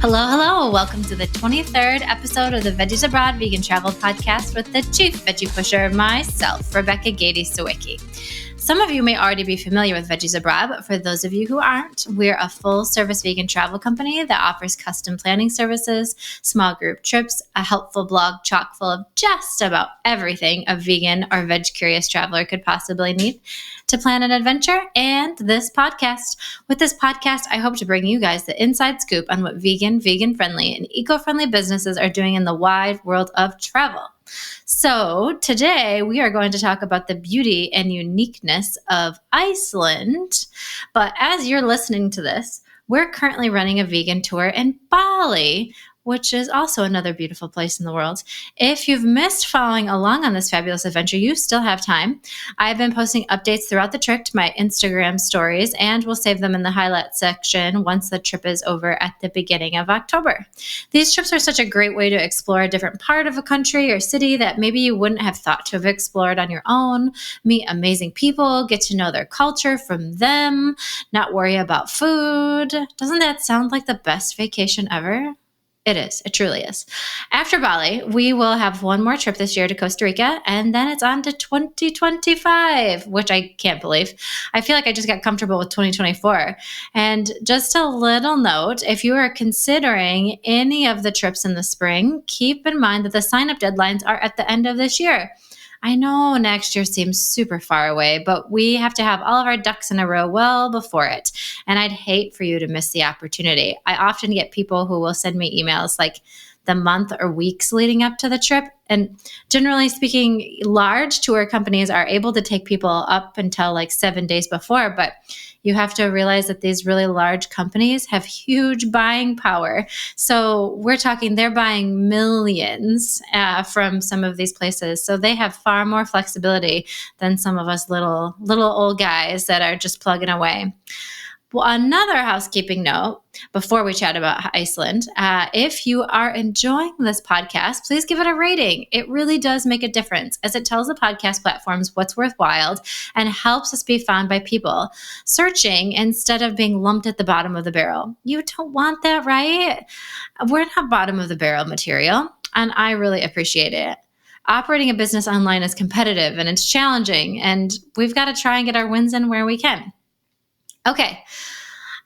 Hello, hello. Welcome to the 23rd episode of the Veggies Abroad Vegan Travel Podcast with the Chief Veggie Pusher, myself, Rebecca Gade Sawicki. Some of you may already be familiar with Veggies Abroad, but for those of you who aren't, we're a full-service vegan travel company that offers custom planning services, small group trips, a helpful blog chock full of just about everything a vegan or veg-curious traveler could possibly need to plan an adventure, and this podcast. With this podcast, I hope to bring you guys the inside scoop on what vegan-friendly, and eco-friendly businesses are doing in the wide world of travel. So today we are going to talk about the beauty and uniqueness of Iceland. But as you're listening to this, we're currently running a vegan tour in Bali, which is also another beautiful place in the world. If you've missed following along on this fabulous adventure, you still have time. I've been posting updates throughout the trip to my Instagram stories, and we'll save them in the highlight section once the trip is over at the beginning of October. These trips are such a great way to explore a different part of a country or city that maybe you wouldn't have thought to have explored on your own, meet amazing people, get to know their culture from them, not worry about food. Doesn't that sound like the best vacation ever? It is. It truly is. After Bali, we will have one more trip this year to Costa Rica, and then it's on to 2025, which I can't believe. I feel like I just got comfortable with 2024. And just a little note, if you are considering any of the trips in the spring, keep in mind that the sign-up deadlines are at the end of this year. I know next year seems super far away, but we have to have all of our ducks in a row well before it. And I'd hate for you to miss the opportunity. I often get people who will send me emails like the month or weeks leading up to the trip. And generally speaking, large tour companies are able to take people up until like 7 days before, but you have to realize that these really large companies have huge buying power. So we're talking they're buying millions from some of these places. So they have far more flexibility than some of us little old guys that are just plugging away. Well, another housekeeping note before we chat about Iceland, if you are enjoying this podcast, please give it a rating. It really does make a difference as it tells the podcast platforms what's worthwhile and helps us be found by people searching instead of being lumped at the bottom of the barrel. You don't want that, right? We're not bottom of the barrel material, and I really appreciate it. Operating a business online is competitive and it's challenging, and we've got to try and get our wins in where we can. Okay,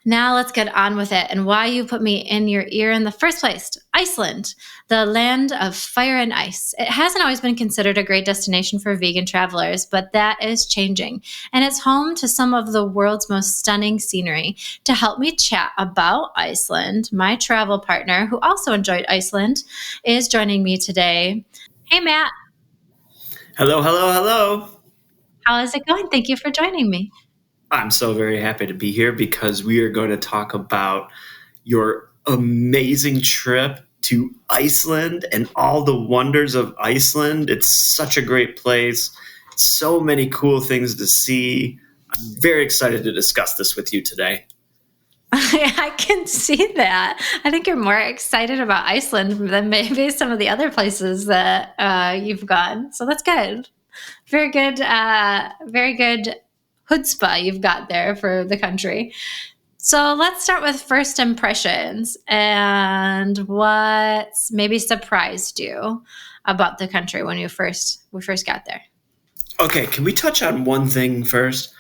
now let's get on with it and why you put me in your ear in the first place. Iceland, the land of fire and ice. It hasn't always been considered a great destination for vegan travelers, but that is changing. And it's home to some of the world's most stunning scenery. To help me chat about Iceland, my travel partner, who also enjoyed Iceland, is joining me today. Hey, Matt. Hello, hello, hello. How is it going? Thank you for joining me. I'm so very happy to be here because we are going to talk about your amazing trip to Iceland and all the wonders of Iceland. It's such a great place. So many cool things to see. I'm very excited to discuss this with you today. I can see that. I think you're more excited about Iceland than maybe some of the other places that you've gone. So that's good. Very good. Very good chutzpah you've got there for the country. So let's start with first impressions and what maybe surprised you about the country when we first got there. Okay, can we touch on one thing first?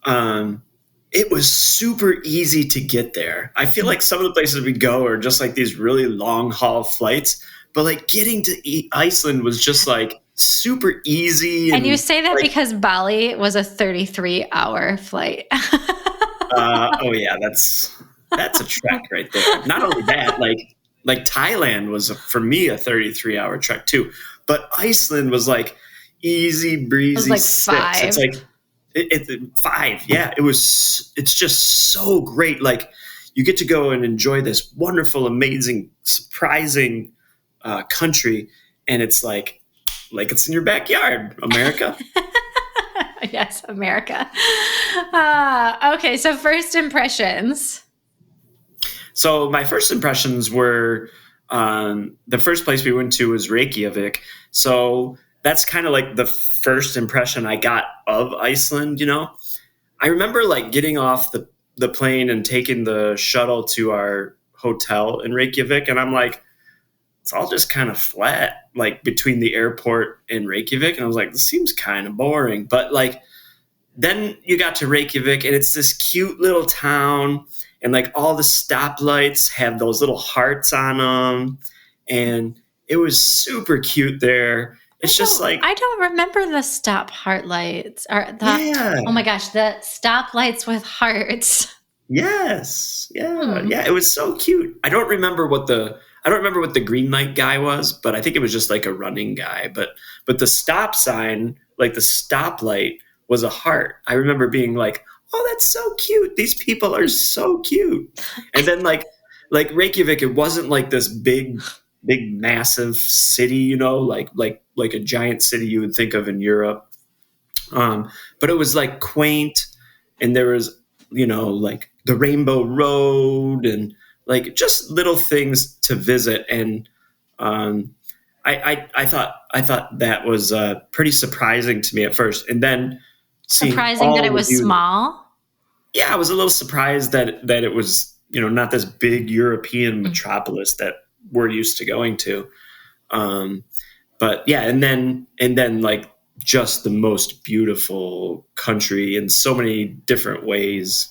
It was super easy to get there. I feel like some of the places we go are just like these really long haul flights, but like getting to Iceland was just like super easy. And you say that like, because Bali was a 33-hour flight. Oh yeah, that's a trek right there. Not only that, like Thailand was for me a 33-hour trek too, but Iceland was like easy breezy. It was like 5. It's like it's 5. Yeah, it's just so great. Like you get to go and enjoy this wonderful, amazing, surprising country, and it's like it's in your backyard, America. Yes, America. Okay, so first impressions. So my first impressions were the first place we went to was Reykjavik. So that's kind of like the first impression I got of Iceland, you know. I remember like getting off the plane and taking the shuttle to our hotel in Reykjavik, and I'm like, it's all just kind of flat, like between the airport and Reykjavik. And I was like, this seems kind of boring. But like, then you got to Reykjavik, and it's this cute little town, and like all the stoplights have those little hearts on them, and it was super cute there. It's just like, I don't remember the stop heart lights or yeah, oh my gosh, the stop lights with hearts. yes, yeah. It was so cute. I don't remember what the green light guy was, but I think it was just like a running guy. But the stop sign, like the stoplight, was a heart. I remember being like, "Oh, that's so cute. These people are so cute." And then like Reykjavik, it wasn't like this big massive city, like a giant city you would think of in Europe. But it was like quaint, and there was, like the Rainbow Road and like just little things to visit. And I thought that was pretty surprising to me at first, and then seeing surprising that it was small. Yeah, I was a little surprised that it was, not this big European metropolis that we're used to going to. But yeah, and then like just the most beautiful country in so many different ways.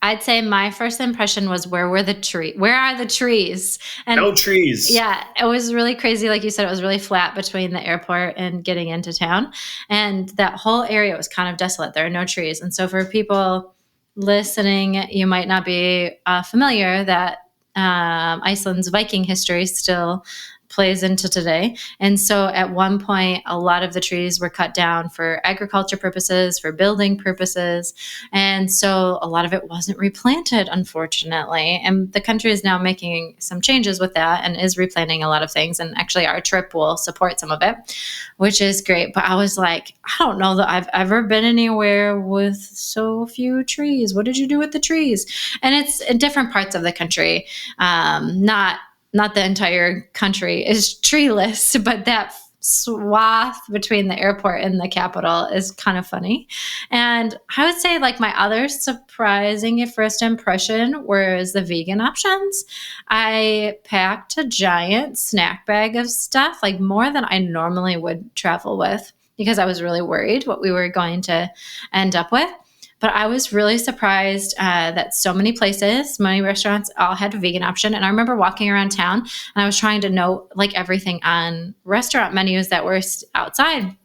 I'd say my first impression was, where are the trees? And no trees. Yeah, it was really crazy. Like you said, it was really flat between the airport and getting into town. And that whole area was kind of desolate. There are no trees. And so for people listening, you might not be familiar that Iceland's Viking history still plays into today. And so at one point, a lot of the trees were cut down for agriculture purposes, for building purposes. And so a lot of it wasn't replanted, unfortunately. And the country is now making some changes with that and is replanting a lot of things. And actually our trip will support some of it, which is great. But I was like, I don't know that I've ever been anywhere with so few trees. What did you do with the trees? And it's in different parts of the country, not the entire country is treeless, but that swath between the airport and the capital is kind of funny. And I would say like my other surprising first impression was the vegan options. I packed a giant snack bag of stuff, like more than I normally would travel with, because I was really worried what we were going to end up with. But I was really surprised that so many places, many restaurants all had a vegan option. And I remember walking around town and I was trying to know like everything on restaurant menus that were outside.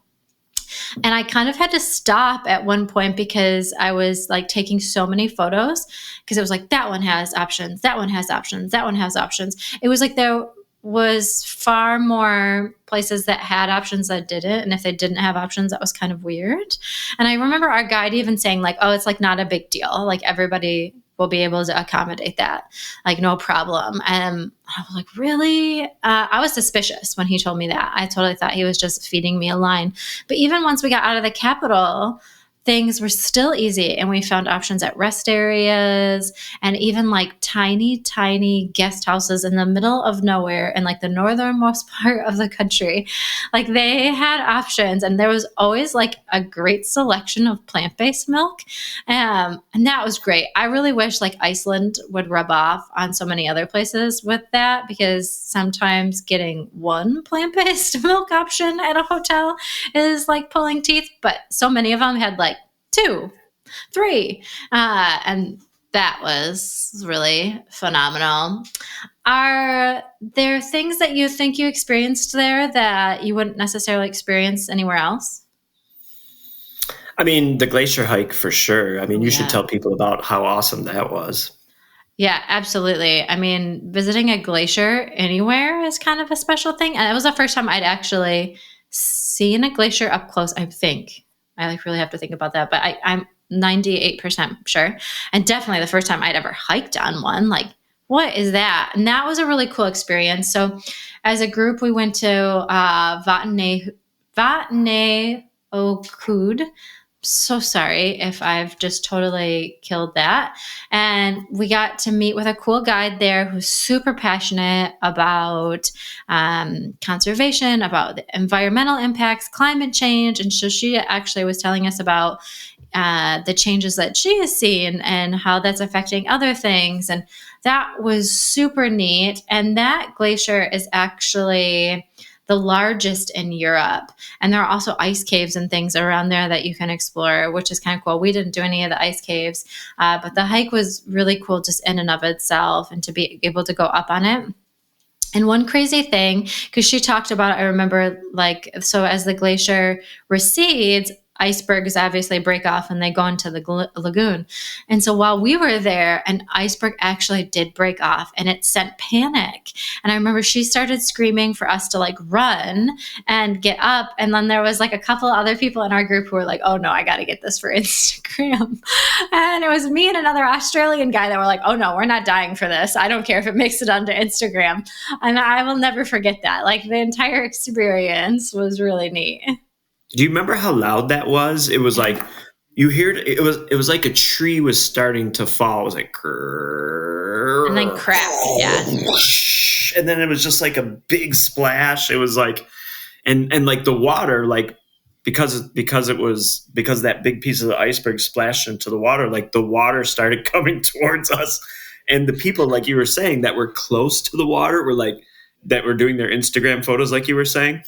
And I kind of had to stop at one point because I was like taking so many photos, because it was like, that one has options, that one has options, that one has options. It was like there was far more places that had options that didn't. And if they didn't have options, that was kind of weird. And I remember our guide even saying like, oh, it's like not a big deal. Like everybody will be able to accommodate that. Like no problem. And I was like, really? I was suspicious when he told me that. I totally thought he was just feeding me a line. But even once we got out of the capital, things were still easy, and we found options at rest areas and even like tiny guest houses in the middle of nowhere in like the northernmost part of the country. Like they had options, and there was always like a great selection of plant-based milk, and that was great. I really wish like Iceland would rub off on so many other places with that, because sometimes getting one plant-based milk option at a hotel is like pulling teeth, but so many of them had like 2, 3. And that was really phenomenal. Are there things that you think you experienced there that you wouldn't necessarily experience anywhere else? I mean, the glacier hike for sure. I mean, you should tell people about how awesome that was. Yeah, absolutely. I mean, visiting a glacier anywhere is kind of a special thing. And it was the first time I'd actually seen a glacier up close, I think. I like really have to think about that, but I'm 98% sure. And definitely the first time I'd ever hiked on one. Like, what is that? And that was a really cool experience. So as a group, we went to Vatne Okud. So sorry if I've just totally killed that. And we got to meet with a cool guide there who's super passionate about conservation, about the environmental impacts, climate change. And so she actually was telling us about the changes that she has seen and how that's affecting other things. And that was super neat. And that glacier is actually the largest in Europe. And there are also ice caves and things around there that you can explore, which is kind of cool. We didn't do any of the ice caves, but the hike was really cool just in and of itself, and to be able to go up on it. And one crazy thing, because she talked about, I remember, like, so as the glacier recedes, icebergs obviously break off and they go into the lagoon. And so while we were there, an iceberg actually did break off, and it sent panic. And I remember she started screaming for us to like run and get up. And then there was like a couple of other people in our group who were like, oh no, I got to get this for Instagram. And it was me and another Australian guy that were like, oh no, we're not dying for this. I don't care if it makes it onto Instagram. And I will never forget that. Like, the entire experience was really neat. Do you remember how loud that was? It was like, you heard it was like a tree was starting to fall. It was like, and then crap, yeah. And then it was just like a big splash. It was like, and like the water, like because that big piece of the iceberg splashed into the water, like the water started coming towards us. And the people, like you were saying, that were close to the water were like, that were doing their Instagram photos, like you were saying,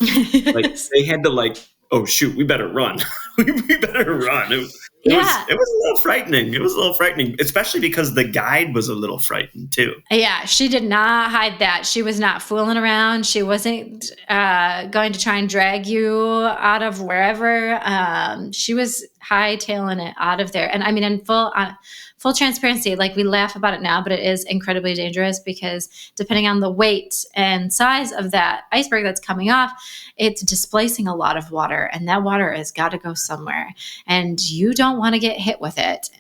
like they had to like, oh shoot, we better run. we better run. It was a little frightening. It was a little frightening, especially because the guide was a little frightened too. Yeah, she did not hide that. She was not fooling around. She wasn't going to try and drag you out of wherever. She was hightailing it out of there. And I mean, in full transparency, like, we laugh about it now, but it is incredibly dangerous because depending on the weight and size of that iceberg that's coming off, it's displacing a lot of water, and that water has got to go somewhere, and you don't want to get hit with it.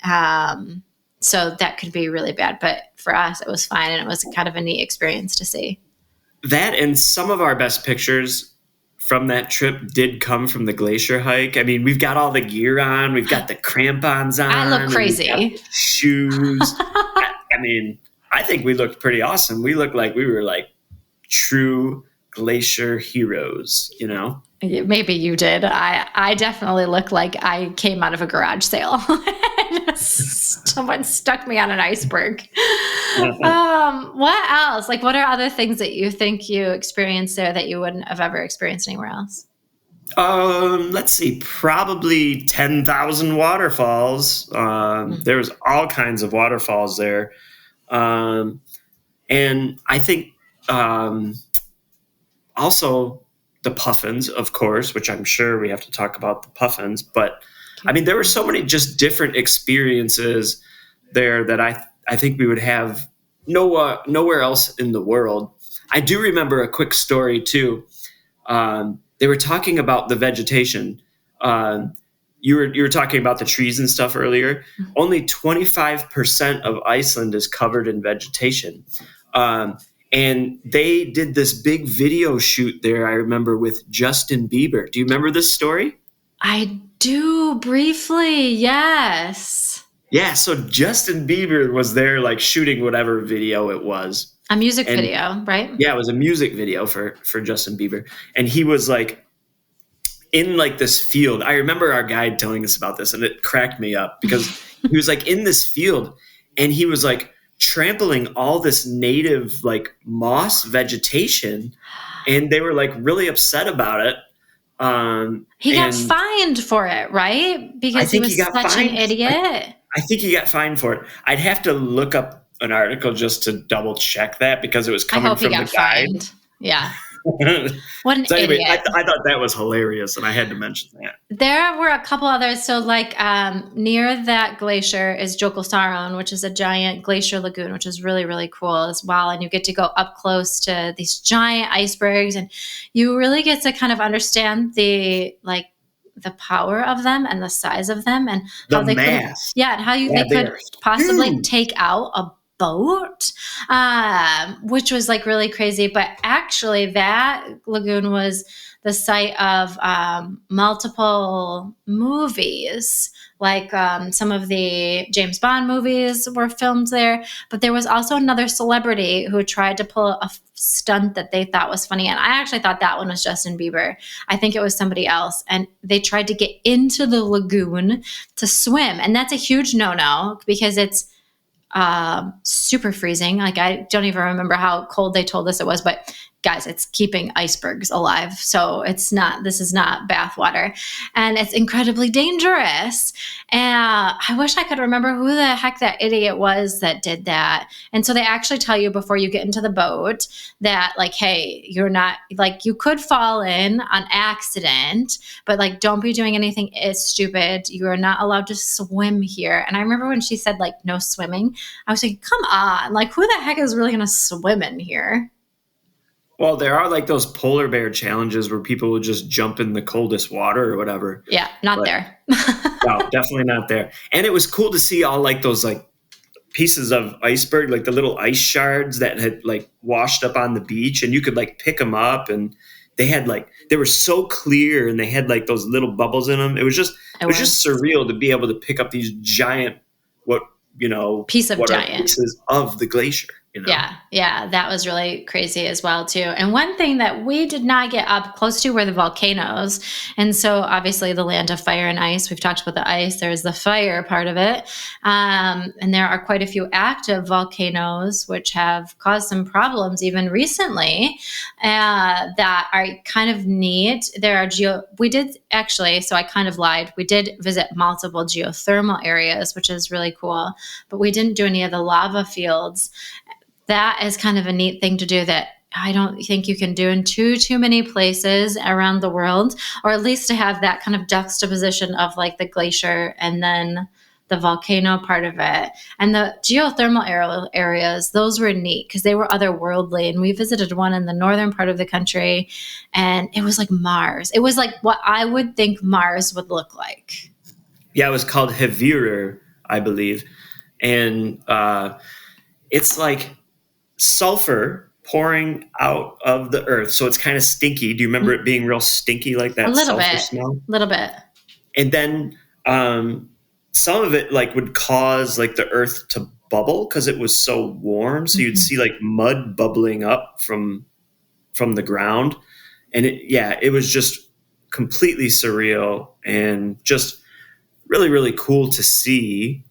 So that could be really bad, but for us, it was fine. And it was kind of a neat experience to see. That, and some of our best pictures from that trip did come from the glacier hike. I mean, we've got all the gear on. We've got the crampons on. I look crazy. Shoes. I mean, I think we looked pretty awesome. We looked like we were like true glacier heroes, you know? Maybe you did. I definitely look like I came out of a garage sale. Someone stuck me on an iceberg. What else? Like, what are other things that you think you experienced there that you wouldn't have ever experienced anywhere else? Let's see, probably 10,000 waterfalls. There was all kinds of waterfalls there. And I think also the puffins, of course, which I'm sure we have to talk about the puffins. But I mean, there were so many just different experiences there that I think we would have nowhere else in the world. I do remember a quick story too. They were talking about the vegetation. You were talking about the trees and stuff earlier. Mm-hmm. Only 25% of Iceland is covered in vegetation. And they did this big video shoot there, I remember, with Justin Bieber. Do you remember this story? I do, briefly, yes. Yeah, so Justin Bieber was there, like, shooting whatever video it was. A music video, right? Yeah, it was a music video for Justin Bieber. And he was, like, in, like, this field. I remember our guide telling us about this, and it cracked me up because he was, like, in this field, and he was, like, trampling all this native, like, moss vegetation, and they were, like, really upset about it. He got fined for it, right? Because he was such an idiot. I think he got fined for it. I'd have to look up an article just to double check that because it was coming from the guide. Fined. Yeah. What an anyway, idiot. I thought that was hilarious, and I had to mention that. There were a couple others. So, like, near that glacier is Jökulsárlón, which is a giant glacier lagoon, which is really, really cool as well. And you get to go up close to these giant icebergs, and you really get to kind of understand the power of them and the size of them, and how they mass. They could possibly take out a boat, which was like really crazy. But actually that lagoon was the site of multiple movies like some of the James Bond movies were filmed there. But there was also another celebrity who tried to pull a stunt that they thought was funny. And I actually thought that one was Justin Bieber. I think it was somebody else. And they tried to get into the lagoon to swim. And that's a huge no-no because it's super freezing. Like, I don't even remember how cold they told us it was, but guys, it's keeping icebergs alive. So this is not bath water, and it's incredibly dangerous. And I wish I could remember who the heck that idiot was that did that. And so they actually tell you before you get into the boat that, like, hey, you're not, like, you could fall in on accident, but like, don't be doing anything stupid. You are not allowed to swim here. And I remember when she said like no swimming, I was like, come on, like, who the heck is really going to swim in here? Well, there are like those polar bear challenges where people will just jump in the coldest water or whatever. Yeah, not there. No, definitely not there. And it was cool to see all like those like pieces of iceberg, like the little ice shards that had like washed up on the beach, and you could like pick them up, and they were so clear, and they had like those little bubbles in them. It was just surreal to be able to pick up these giant pieces of the glacier. You know? Yeah, that was really crazy as well too. And one thing that we did not get up close to were the volcanoes. And so obviously the land of fire and ice, we've talked about the ice, there's the fire part of it. And there are quite a few active volcanoes, which have caused some problems even recently that are kind of neat. So I kind of lied. We did visit multiple geothermal areas, which is really cool, but we didn't do any of the lava fields. That is kind of a neat thing to do that I don't think you can do in too many places around the world, or at least to have that kind of juxtaposition of like the glacier and then the volcano part of it. And the geothermal areas, those were neat because they were otherworldly. And we visited one in the northern part of the country, and it was like Mars. It was like what I would think Mars would look like. Yeah, it was called Hevirer, I believe. And it's like sulfur pouring out of the earth, so it's kind of stinky. Do you remember it being real stinky like that? A little sulfur bit, smell? A little bit. And then some of it like would cause like the earth to bubble because it was so warm. So you'd see like mud bubbling up from the ground, and it was just completely surreal and just really, really cool to see.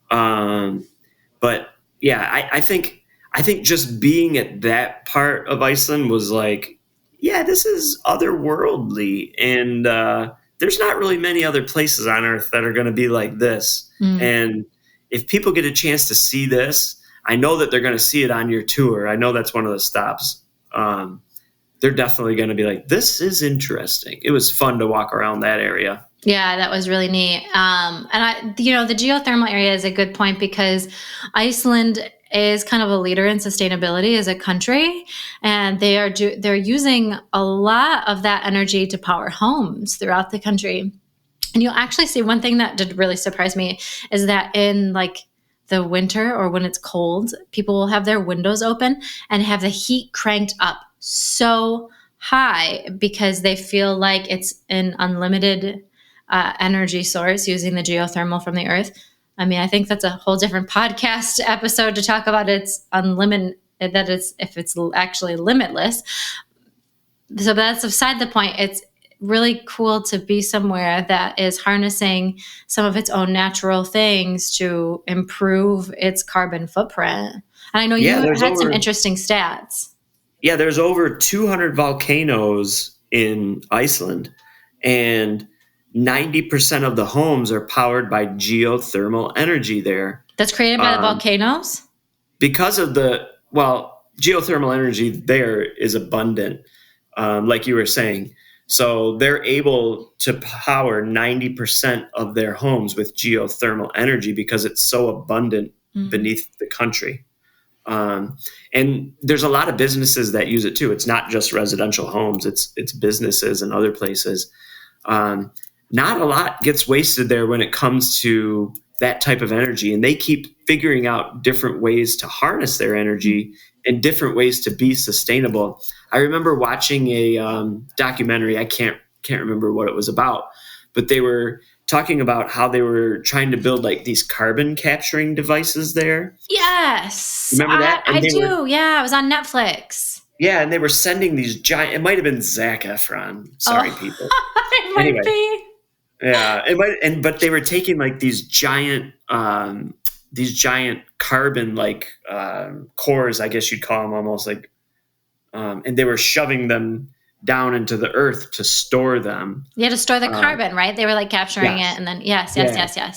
But yeah, I think just being at that part of Iceland was like, yeah, this is otherworldly. And there's not really many other places on Earth that are going to be like this. And if people get a chance to see this, I know that they're going to see it on your tour. I know that's one of the stops. They're definitely going to be like, this is interesting. It was fun to walk around that area. Yeah, that was really neat. And the geothermal area is a good point because Iceland is kind of a leader in sustainability as a country, and they're using a lot of that energy to power homes throughout the country. And you'll actually see one thing that did really surprise me is that in like the winter or when it's cold, people will have their windows open and have the heat cranked up so high because they feel like it's an unlimited energy source using the geothermal from the earth. I mean, I think that's a whole different podcast episode to talk about it's unlimited, if it's actually limitless. So that's beside the point. It's really cool to be somewhere that is harnessing some of its own natural things to improve its carbon footprint. And I know you had some interesting stats. Yeah, there's over 200 volcanoes in Iceland, and 90% of the homes are powered by geothermal energy there. That's created by the volcanoes? Because of geothermal energy there is abundant, like you were saying. So they're able to power 90% of their homes with geothermal energy because it's so abundant beneath the country. And there's a lot of businesses that use it too. It's not just residential homes, it's businesses and other places. Not a lot gets wasted there when it comes to that type of energy. And they keep figuring out different ways to harness their energy and different ways to be sustainable. I remember watching a documentary. I can't remember what it was about, but they were talking about how they were trying to build like these carbon capturing devices there. Yes, Remember that? I do. Yeah, it was on Netflix. Yeah, and they were sending these giant. It might have been Zac Efron. Sorry, people. It might Anyway, be. yeah, it might. But they were taking like these giant carbon like cores, I guess you'd call them, almost like, and they were shoving them down into the earth to store them. Yeah, to store the carbon, right? They were like capturing Yes. it, and then yes.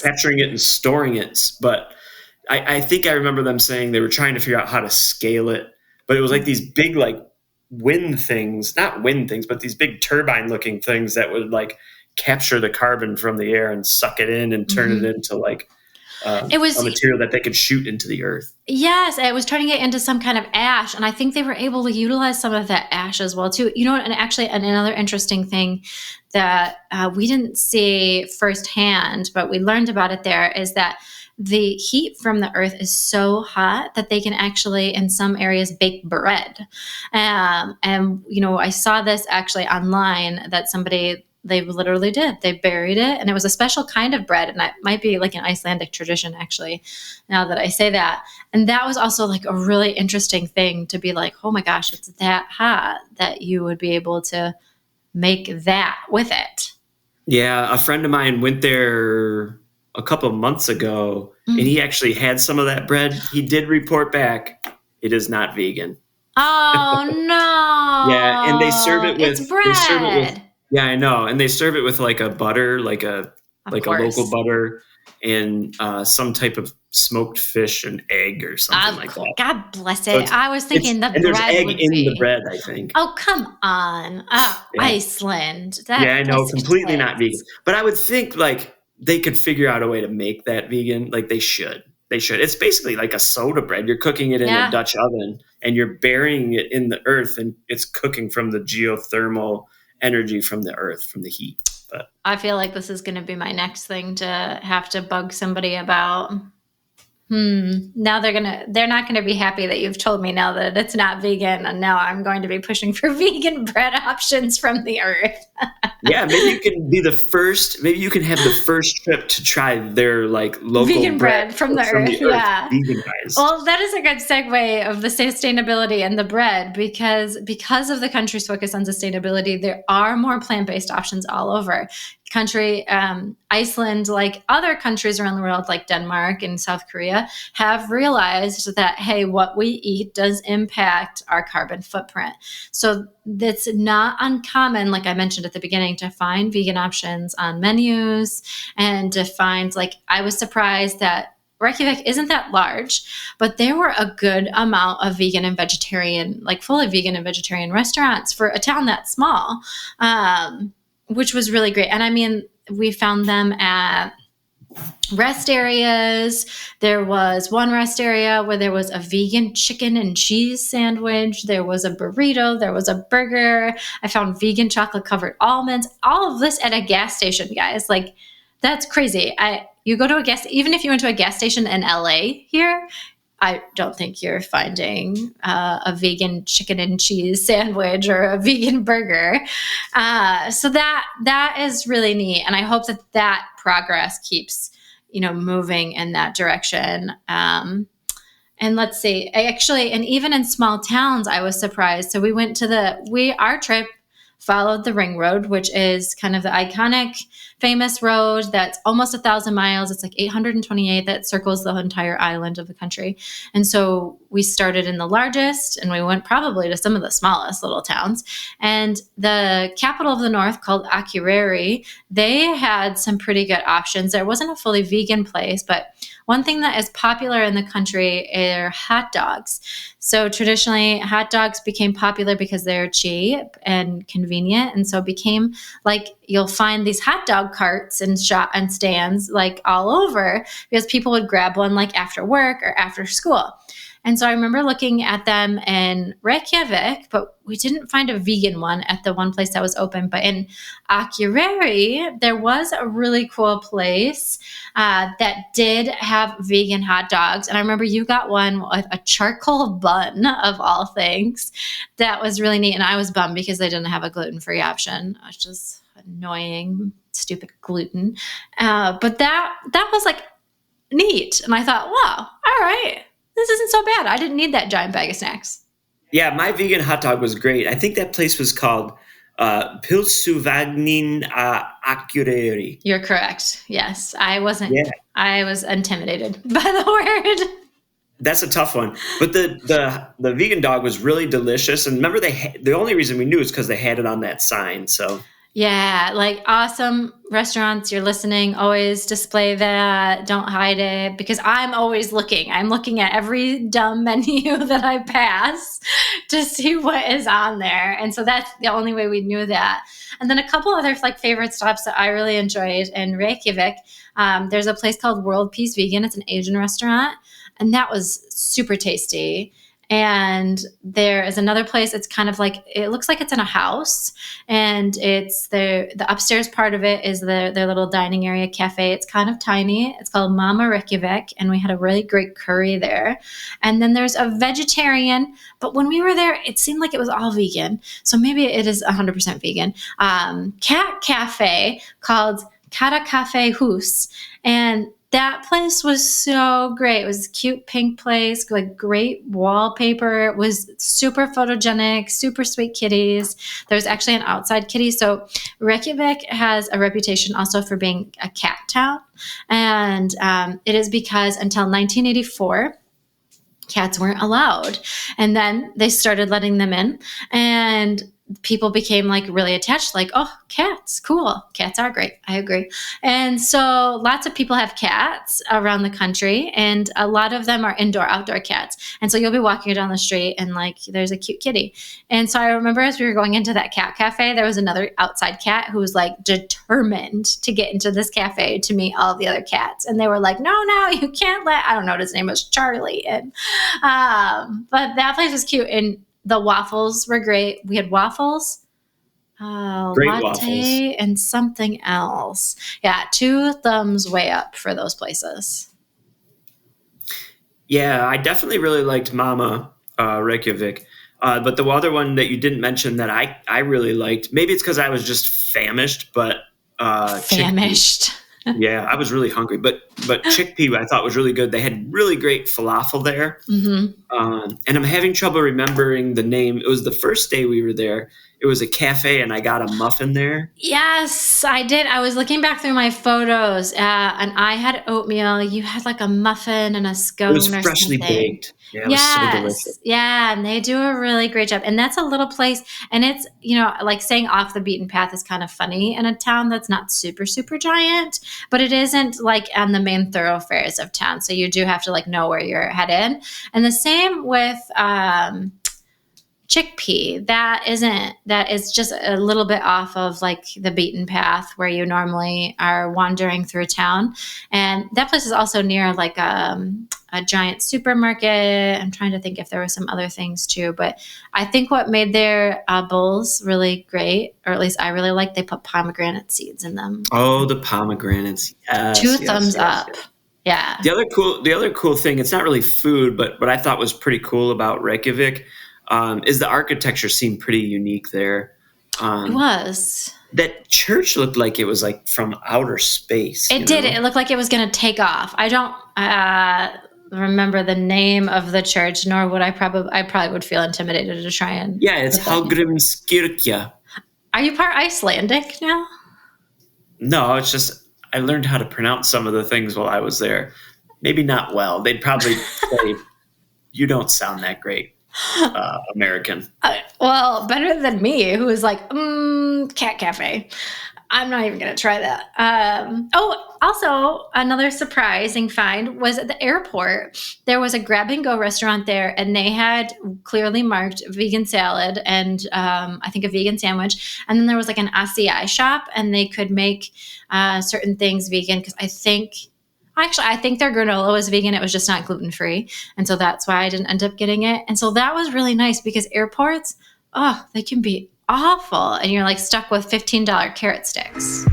Capturing it and storing it. But I think I remember them saying they were trying to figure out how to scale it. But it was like these big like not wind things, but these big turbine looking things that would like capture the carbon from the air and suck it in and turn it into like it was a material that they could shoot into the earth. Yes, it was turning it into some kind of ash, and I think they were able to utilize some of that ash as well too. You know, and actually, another interesting thing that we didn't see firsthand, but we learned about it there, is that the heat from the earth is so hot that they can actually, in some areas, bake bread. And you know, I saw this actually online that they literally did. They buried it, and it was a special kind of bread, and that might be like an Icelandic tradition, actually, now that I say that. And that was also like a really interesting thing to be like, oh my gosh, it's that hot that you would be able to make that with it. Yeah, a friend of mine went there a couple of months ago, and he actually had some of that bread. He did report back, it is not vegan. Oh, no. Yeah, and they serve it with... It's bread. Yeah, I know. And they serve it with like a butter, like a local butter, and some type of smoked fish and egg or something like that. God bless it. So I was thinking the bread there's egg in the bread, I think. Oh, come on. Oh, yeah. Iceland. I know, completely not vegan. But I would think like they could figure out a way to make that vegan. Like they should. It's basically like a soda bread. You're cooking it in a Dutch oven, and you're burying it in the earth, and it's cooking from the geothermal energy from the earth, from the heat. But I feel like this is going to be my next thing to have to bug somebody about. Now they're not going to be happy that you've told me now that it's not vegan, and now I'm going to be pushing for vegan bread options from the earth. Yeah, maybe you can be the first. Maybe you can have the first trip to try their like local vegan bread from the earth. Yeah, veganized. Well, that is a good segue of the sustainability and the bread, because of the country's focus on sustainability, there are more plant-based options all over country. Iceland, like other countries around the world, like Denmark and South Korea, have realized that, hey, what we eat does impact our carbon footprint. So it's not uncommon, like I mentioned at the beginning, to find vegan options on menus, and to find, like, I was surprised that Reykjavik isn't that large, but there were a good amount of vegan and vegetarian, like fully vegan and vegetarian restaurants for a town that small. Which was really great. And I mean, we found them at rest areas. There was one rest area where there was a vegan chicken and cheese sandwich. There was a burrito. There was a burger. I found vegan chocolate covered almonds. All of this at a gas station, guys. Like, that's crazy. You go to a gas, even if you went to a gas station in LA here, I don't think you're finding a vegan chicken and cheese sandwich or a vegan burger. So that is really neat. And I hope that progress keeps, moving in that direction. And let's see, and even in small towns, I was surprised. So we went to our trip followed the Ring Road, which is kind of the iconic, famous road that's almost 1,000 miles. It's like 828 that circles the entire island of the country. And so we started in the largest, and we went probably to some of the smallest little towns. And the capital of the north, called Akureyri, they had some pretty good options. There wasn't a fully vegan place, but one thing that is popular in the country are hot dogs. So traditionally, hot dogs became popular because they're cheap and convenient. And so it became like, you'll find these hot dog carts and stands like all over, because people would grab one like after work or after school. And so I remember looking at them in Reykjavik, but we didn't find a vegan one at the one place that was open. But in Akureyri, there was a really cool place that did have vegan hot dogs. And I remember you got one with a charcoal bun, of all things. That was really neat. And I was bummed because they didn't have a gluten-free option. annoying, stupid gluten. But that was like neat. And I thought, wow, all right, this isn't so bad. I didn't need that giant bag of snacks. Yeah, my vegan hot dog was great. I think that place was called Pilsuvagnin Akureyri. You're correct. Yes, I wasn't. Yeah. I was intimidated by the word. That's a tough one. But the vegan dog was really delicious. And remember, the only reason we knew is because they had it on that sign. So Yeah, like awesome restaurants, you're listening, always display that, don't hide it, because I'm always looking. I'm looking at every dumb menu that I pass to see what is on there. And so that's the only way we knew that. And then a couple other like favorite stops that I really enjoyed in Reykjavik. There's a place called World Peace Vegan. It's an Asian restaurant, and that was super tasty. And there is another place. It's kind of like, it looks like it's in a house, and it's the upstairs part of it is their little dining area cafe. It's kind of tiny. It's called Mama Reykjavik, and we had a really great curry there. And then there's a vegetarian, but when we were there, it seemed like it was all vegan. So maybe it is 100% vegan. Cat cafe called Kata Cafe Hus. And that place was so great. It was a cute pink place, like great wallpaper. It was super photogenic, super sweet kitties. There's actually an outside kitty. So Reykjavik has a reputation also for being a cat town. And it is because until 1984, cats weren't allowed. And then they started letting them in, and people became like really attached, like, oh, cats, cool. Cats are great. I agree. And so lots of people have cats around the country, and a lot of them are indoor, outdoor cats. And so you'll be walking down the street and like, there's a cute kitty. And so I remember as we were going into that cat cafe, there was another outside cat who was like determined to get into this cafe to meet all the other cats. And they were like, no, you can't I don't know what his name was, Charlie. And, but that place was cute. And the waffles were great. We had waffles, great latte, waffles, and something else. Yeah, 2 thumbs way up for those places. Yeah, I definitely really liked Mama Reykjavik. But the other one that you didn't mention that I really liked, maybe it's because I was just famished, but famished. Yeah, I was really hungry, but chickpea I thought was really good. They had really great falafel there, and I'm having trouble remembering the name. It was the first day we were there. It was a cafe, and I got a muffin there. Yes, I did. I was looking back through my photos, and I had oatmeal. You had like a muffin and a scone. It was freshly baked. Yeah, it was so delicious. Yeah, and they do a really great job. And that's a little place, and it's, like saying off the beaten path is kind of funny in a town that's not super, super giant, but it isn't like on the main thoroughfares of town. So you do have to like know where you're headed. And the same with chickpea. That is just a little bit off of like the beaten path where you normally are wandering through town. And that place is also near like a giant supermarket. I'm trying to think if there were some other things too, but I think what made their bowls really great, or at least I really liked, they put pomegranate seeds in them. Oh, the pomegranates. Yes, 2 thumbs up. Yeah. The other cool thing, it's not really food, but what I thought was pretty cool about Reykjavik is the architecture seemed pretty unique there. It was. That church looked like it was like from outer space. It did. It looked like it was going to take off. I don't remember the name of the church, nor would I probably would feel intimidated to try and. Yeah, it's Hallgrímskirkja. Are you part Icelandic now? No, it's just I learned how to pronounce some of the things while I was there. Maybe not well. They'd probably say, "You don't sound that great." American. Well, better than me, who is like, cat cafe. I'm not even going to try that. Also, another surprising find was at the airport. There was a grab-and-go restaurant there, and they had clearly marked vegan salad and I think a vegan sandwich. And then there was like an acai shop, and they could make certain things vegan because I think their granola was vegan. It was just not gluten-free. And so that's why I didn't end up getting it. And so that was really nice because airports, they can be awful. And you're like stuck with $15 carrot sticks.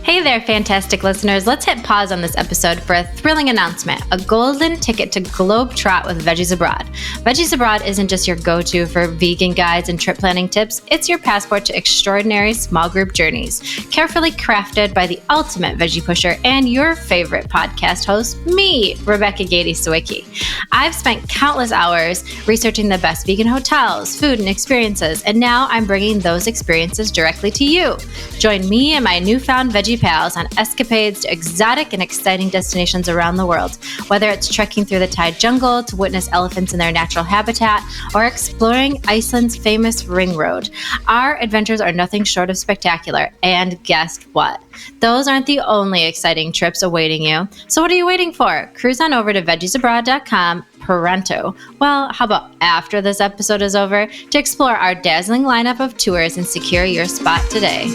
Hey Hey there, fantastic listeners. Let's hit pause on this episode for a thrilling announcement, a golden ticket to Globetrot with Veggies Abroad. Veggies Abroad isn't just your go-to for vegan guides and trip planning tips. It's your passport to extraordinary small group journeys, carefully crafted by the ultimate veggie pusher and your favorite podcast host, me, Rebecca Gade Sawicki. I've spent countless hours researching the best vegan hotels, food, and experiences, and now I'm bringing those experiences directly to you. Join me and my newfound veggie pals on escapades to exotic and exciting destinations around the world. Whether it's trekking through the Thai jungle to witness elephants in their natural habitat or exploring Iceland's famous ring road, our adventures are nothing short of spectacular. And guess what? Those aren't the only exciting trips awaiting you. So what are you waiting for? Cruise on over to veggiesabroad.com pronto. Well, how about after this episode is over to explore our dazzling lineup of tours and secure your spot today.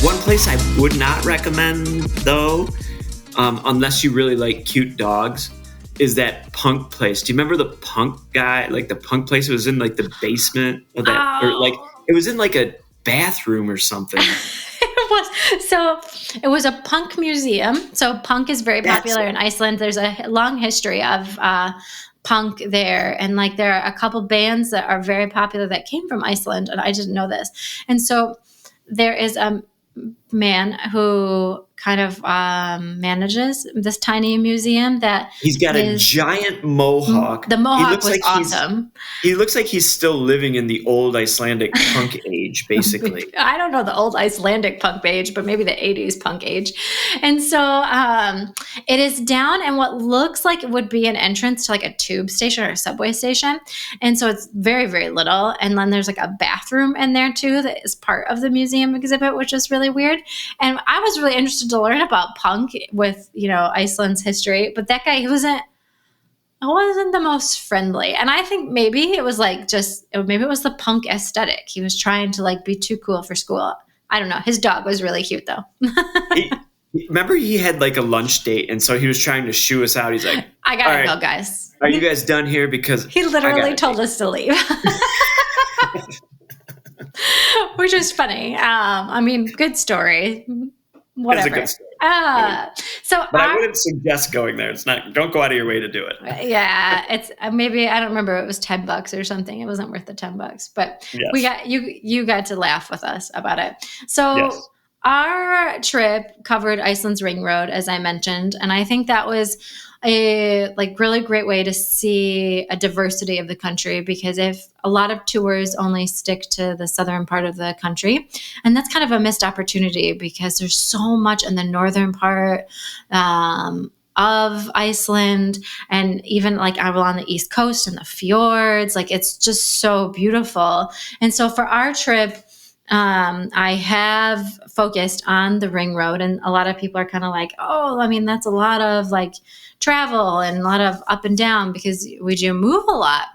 One place I would not recommend, though, unless you really like cute dogs, is that punk place. Do you remember the punk guy? Like the punk place? It was in like the basement of that, or like it was in like a bathroom or something. It was a punk museum. So punk is very popular in Iceland. There's a long history of punk there, and like there are a couple bands that are very popular that came from Iceland, and I didn't know this. And so there is a man who kind of manages this tiny museum that he's got a giant mohawk. The mohawk was awesome. He looks like he's still living in the old Icelandic punk age, basically. I don't know the old Icelandic punk age, but maybe the 80s punk age. And so it is down in what looks like it would be an entrance to like a tube station or a subway station. And so it's very, very little. And then there's like a bathroom in there too that is part of the museum exhibit, which is really weird. And I was really interested to learn about punk with, Iceland's history, but that guy, he wasn't the most friendly. And I think maybe it was like maybe it was the punk aesthetic. He was trying to like be too cool for school. I don't know. His dog was really cute though. Remember he had like a lunch date, and so he was trying to shoo us out. He's like, I gotta go, guys. Are you guys done here? Because he literally told us to leave. Which is funny. Good story. Whatever. It's a good story. But I wouldn't suggest going there. Don't go out of your way to do it. Yeah, it's maybe, I don't remember, it was $10 or something. It wasn't worth the $10, but yes. You got to laugh with us about it. So yes. Our trip covered Iceland's ring road, as I mentioned, and I think that was a really great way to see a diversity of the country, because if a lot of tours only stick to the southern part of the country, and that's kind of a missed opportunity because there's so much in the northern part of Iceland, and even like on the East Coast and the fjords, it's just so beautiful. And so for our trip, I have focused on the ring road, and a lot of people are kind of like, that's a lot of travel and a lot of up and down because we do move a lot.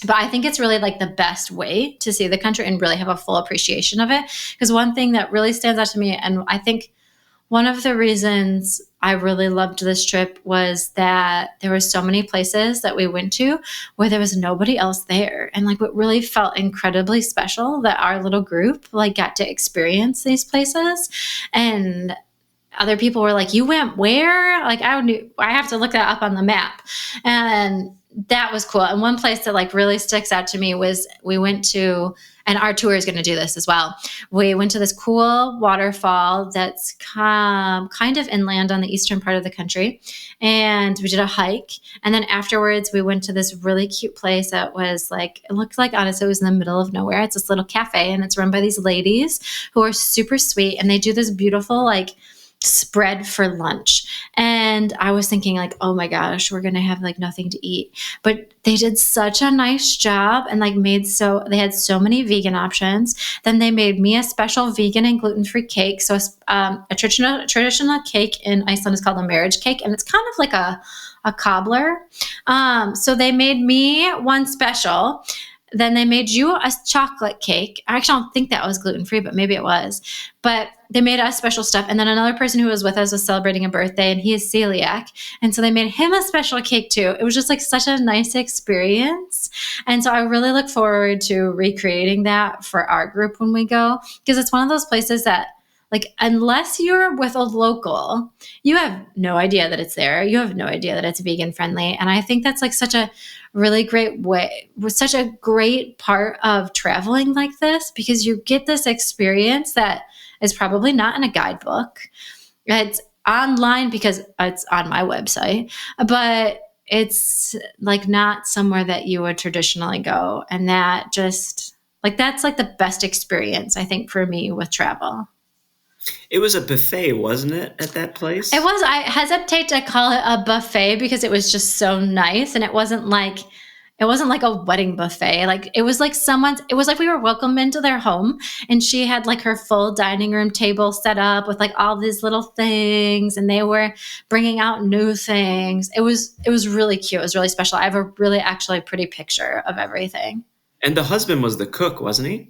But I think it's really the best way to see the country and really have a full appreciation of it. Because one thing that really stands out to me, and I think one of the reasons I really loved this trip, was that there were so many places that we went to where there was nobody else there. And what really felt incredibly special that our little group got to experience these places. And other people were like, you went where? I have to look that up on the map. And that was cool. And one place that really sticks out to me was we went to, and our tour is going to do this as well. We went to this cool waterfall that's kind of inland on the eastern part of the country. And we did a hike. And then afterwards, we went to this really cute place that was it looked like, honestly, it was in the middle of nowhere. It's this little cafe, and it's run by these ladies who are super sweet. And they do this beautiful, spread for lunch. And I was thinking oh my gosh, we're going to have nothing to eat. But they did such a nice job and they had so many vegan options. Then they made me a special vegan and gluten-free cake. So a traditional cake in Iceland is called a marriage cake, and it's kind of like a cobbler. So they made me one special then they made you a chocolate cake. I actually don't think that was gluten-free, but maybe it was. But they made us special stuff. And then another person who was with us was celebrating a birthday, and he is celiac. And so they made him a special cake too. It was just like such a nice experience. And so I really look forward to recreating that for our group when we go, because it's one of those places that, like, unless you're with a local, you have no idea that it's there. You have no idea that it's vegan friendly. And I think that's like such a really great way, was such a great part of traveling like this, because you get this experience that is probably not in a guidebook. It's online because it's on my website, but it's like not somewhere that you would traditionally go. And that just like, that's like the best experience, I think, for me with travel. It was a buffet, wasn't it, at that place? It was. I hesitate to call it a buffet because it was just so nice, and it wasn't like a wedding buffet. Like it was like we were welcomed into their home, and she had like her full dining room table set up with like all these little things, and they were bringing out new things. It was really cute. It was really special. I have a really actually pretty picture of everything. And the husband was the cook, wasn't he?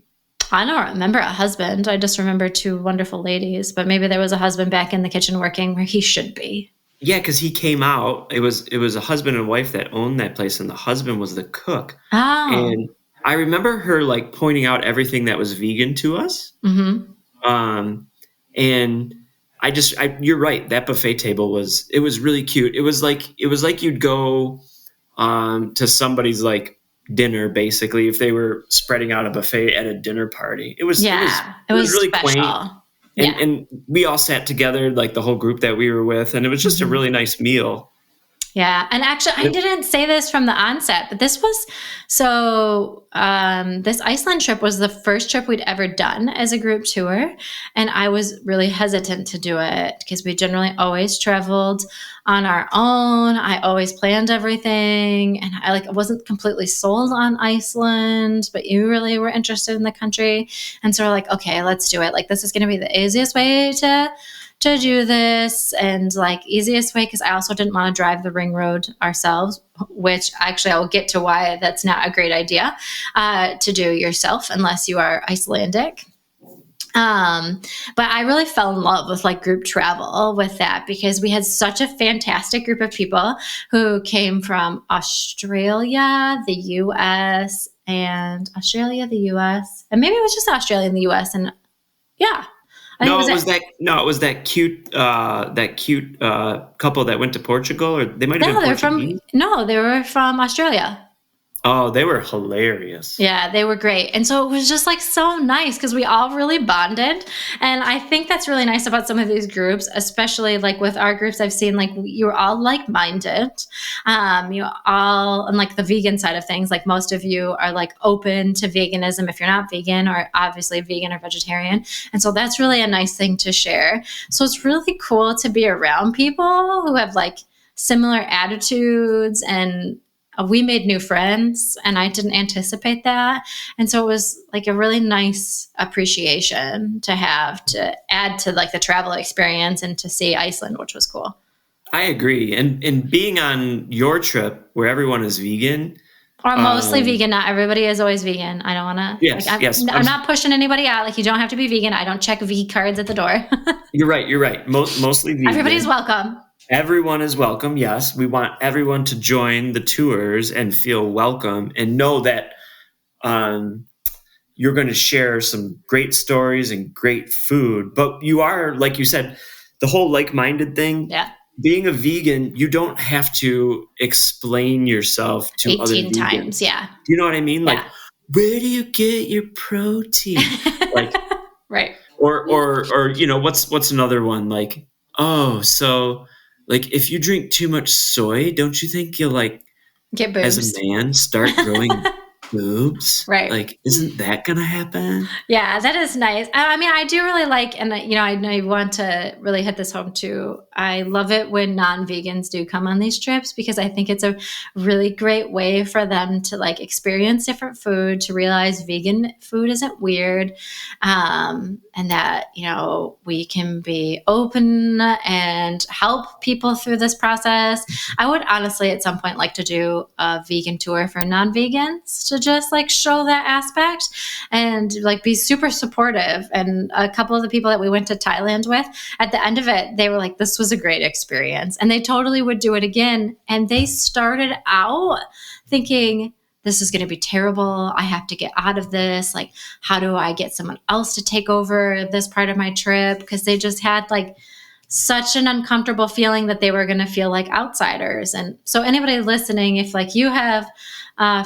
I don't remember a husband. I just remember two wonderful ladies, but maybe there was a husband back in the kitchen working where he should be. Yeah, because he came out. It was a husband and wife that owned that place, and the husband was the cook. Oh. And I remember her like pointing out everything that was vegan to us. Mm-hmm. And you're right. That buffet table it was really cute. It was like you'd go to somebody's like dinner, basically, if they were spreading out a buffet at a dinner party. It was really special. Quaint. And we all sat together, like the whole group that we were with, and it was just a really nice meal. Yeah. And actually, I didn't say this from the onset, but this Iceland trip was the first trip we'd ever done as a group tour. And I was really hesitant to do it because we generally always traveled on our own. I always planned everything, and I wasn't completely sold on Iceland, but you really were interested in the country. And so we're like, okay, let's do it. Like, this is going to be the easiest way to do this, and like easiest way, because I also didn't want to drive the ring road ourselves, which actually I will get to why that's not a great idea to do yourself unless you are Icelandic. But I really fell in love with like group travel with that, because we had such a fantastic group of people who came from Australia, the US, and maybe it was just Australia and the US, and yeah. It was that cute couple that went to Portugal, or they might have been Portuguese. They were from Australia. Oh, they were hilarious. Yeah, they were great. And so it was just like so nice because we all really bonded. And I think that's really nice about some of these groups, especially like with our groups. I've seen like you're all like-minded. You all, and like the vegan side of things, like most of you are like open to veganism if you're not vegan, or obviously vegan or vegetarian. And so that's really a nice thing to share. So it's really cool to be around people who have like similar attitudes, and we made new friends, and I didn't anticipate that. And so it was like a really nice appreciation to have to add to like the travel experience and to see Iceland, which was cool. I agree. And being on your trip where everyone is vegan. Or mostly vegan. Not everybody is always vegan. I don't want to. Yes, I'm not pushing anybody out. Like, you don't have to be vegan. I don't check V cards at the door. You're right. Mostly vegan. Everybody's welcome. Everyone is welcome. Yes. We want everyone to join the tours and feel welcome and know that you're going to share some great stories and great food. But you are, like you said, the whole like-minded thing. Yeah. Being a vegan, you don't have to explain yourself to other vegans. 18 times, yeah. Do you know what I mean? Yeah. Like, where do you get your protein? Like, right. Or you know, what's another one? Like, oh, so like if you drink too much soy, don't you think you'll like get boobs as a man start growing boobs? Right. Like, isn't that gonna happen? Yeah, that is nice. I mean, I do really like, and you know, I know you want to really hit this home too. I love it when non-vegans do come on these trips because I think it's a really great way for them to like experience different food, to realize vegan food isn't weird, and that, you know, we can be open and help people through this process. I would honestly at some point like to do a vegan tour for non-vegans to just like show that aspect and like be super supportive. And a couple of the people that we went to Thailand with, at the end of it, they were like, this was a great experience. And they totally would do it again. And they started out thinking, this is going to be terrible. I have to get out of this. Like, how do I get someone else to take over this part of my trip? Because they just had like such an uncomfortable feeling that they were going to feel like outsiders. And so anybody listening, if like you have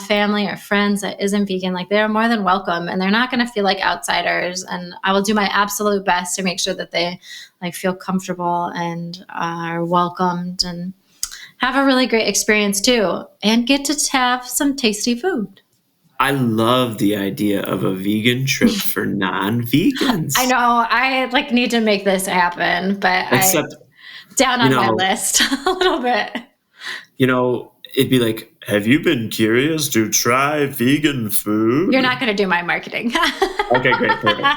family or friends that isn't vegan, like they're more than welcome and they're not going to feel like outsiders. And I will do my absolute best to make sure that they like feel comfortable and are welcomed and have a really great experience too, and get to have some tasty food. I love the idea of a vegan trip for non-vegans. I know I like need to make this happen, but Except, down on my list a little bit. You know, it'd be like, have you been curious to try vegan food? You're not going to do my marketing. Okay, great. Perfect.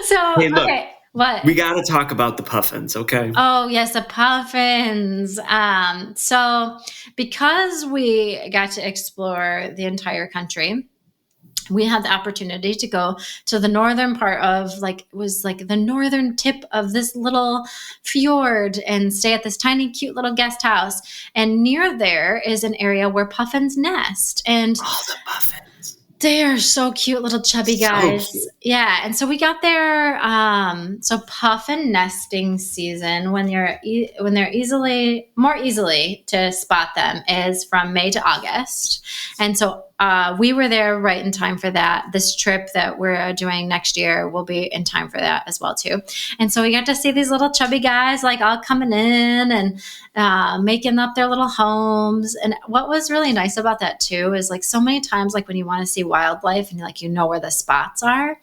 So, hey, look, okay. What? We got to talk about the puffins, okay? Oh, yes, the puffins. So because we got to explore the entire country, we had the opportunity to go to the northern part of like, it was like the northern tip of this little fjord and stay at this tiny, cute little guest house. And near there is an area where puffins nest. And oh, the puffins. They are so cute, little chubby guys. So yeah, and so we got there. So puffin nesting season, when they're more easily to spot them, is from May to August, and so we were there right in time for that. This trip that we're doing next year will be in time for that as well too. And so we got to see these little chubby guys like all coming in and making up their little homes. And what was really nice about that too is like so many times, like when you want to see wildlife and like, you know, where the spots are,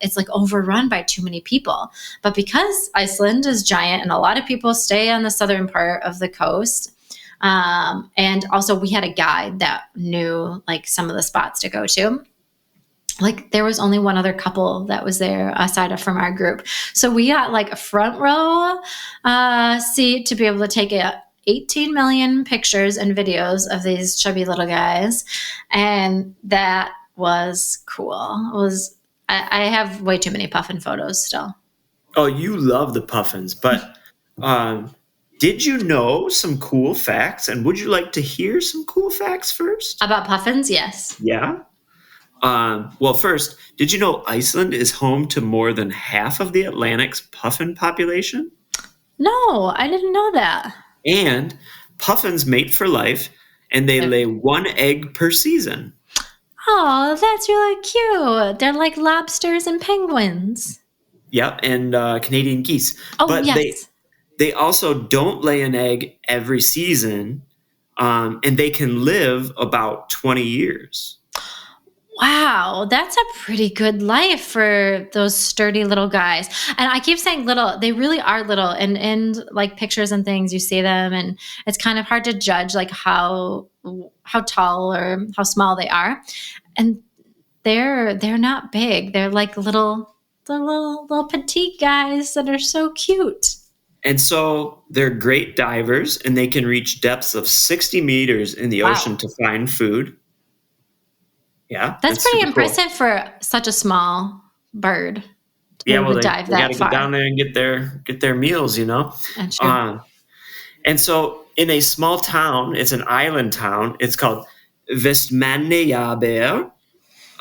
it's like overrun by too many people. But because Iceland is giant and a lot of people stay on the southern part of the coast, and also we had a guide that knew like some of the spots to go to. Like there was only one other couple that was there aside from our group. So we got like a front row seat to be able to take 18 million pictures and videos of these chubby little guys. And that was cool. I have way too many puffin photos still. Oh, you love the puffins, but did you know some cool facts? And would you like to hear some cool facts first? About puffins? Yes. Yeah. Well, first, did you know Iceland is home to more than half of the Atlantic's puffin population? No, I didn't know that. And puffins mate for life, and they lay one egg per season. Oh, that's really cute. They're like lobsters and penguins. Yep, and Canadian geese. Oh, but yes. They also don't lay an egg every season, and they can live about 20 years. Wow, that's a pretty good life for those sturdy little guys. And I keep saying little, they really are little. And in like pictures and things, you see them and it's kind of hard to judge like how tall or how small they are. And they're not big. They're like little petite guys that are so cute. And so they're great divers, and they can reach depths of 60 meters in the ocean to find food. Yeah, that's pretty impressive for such a small bird. Yeah, well, they got to get down there and get their meals, you know. That's true. And so, in a small town, it's an island town. It's called Vestmannaeyjar.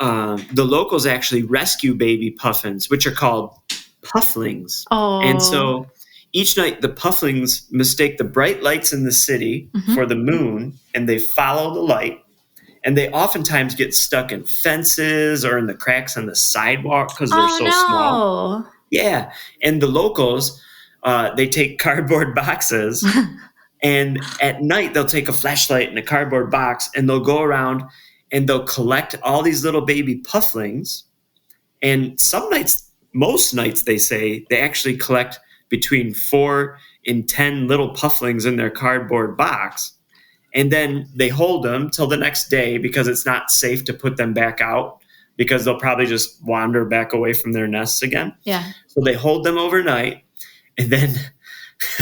The locals actually rescue baby puffins, which are called pufflings. Oh. And so each night, the pufflings mistake the bright lights in the city for the moon, and they follow the light. And they oftentimes get stuck in fences or in the cracks on the sidewalk because they're so small. Yeah. And the locals, they take cardboard boxes and at night they'll take a flashlight and a cardboard box and they'll go around and they'll collect all these little baby pufflings. And some nights, most nights, they say, they actually collect between 4 and 10 little pufflings in their cardboard box. And then they hold them till the next day because it's not safe to put them back out because they'll probably just wander back away from their nests again. Yeah. So they hold them overnight, and then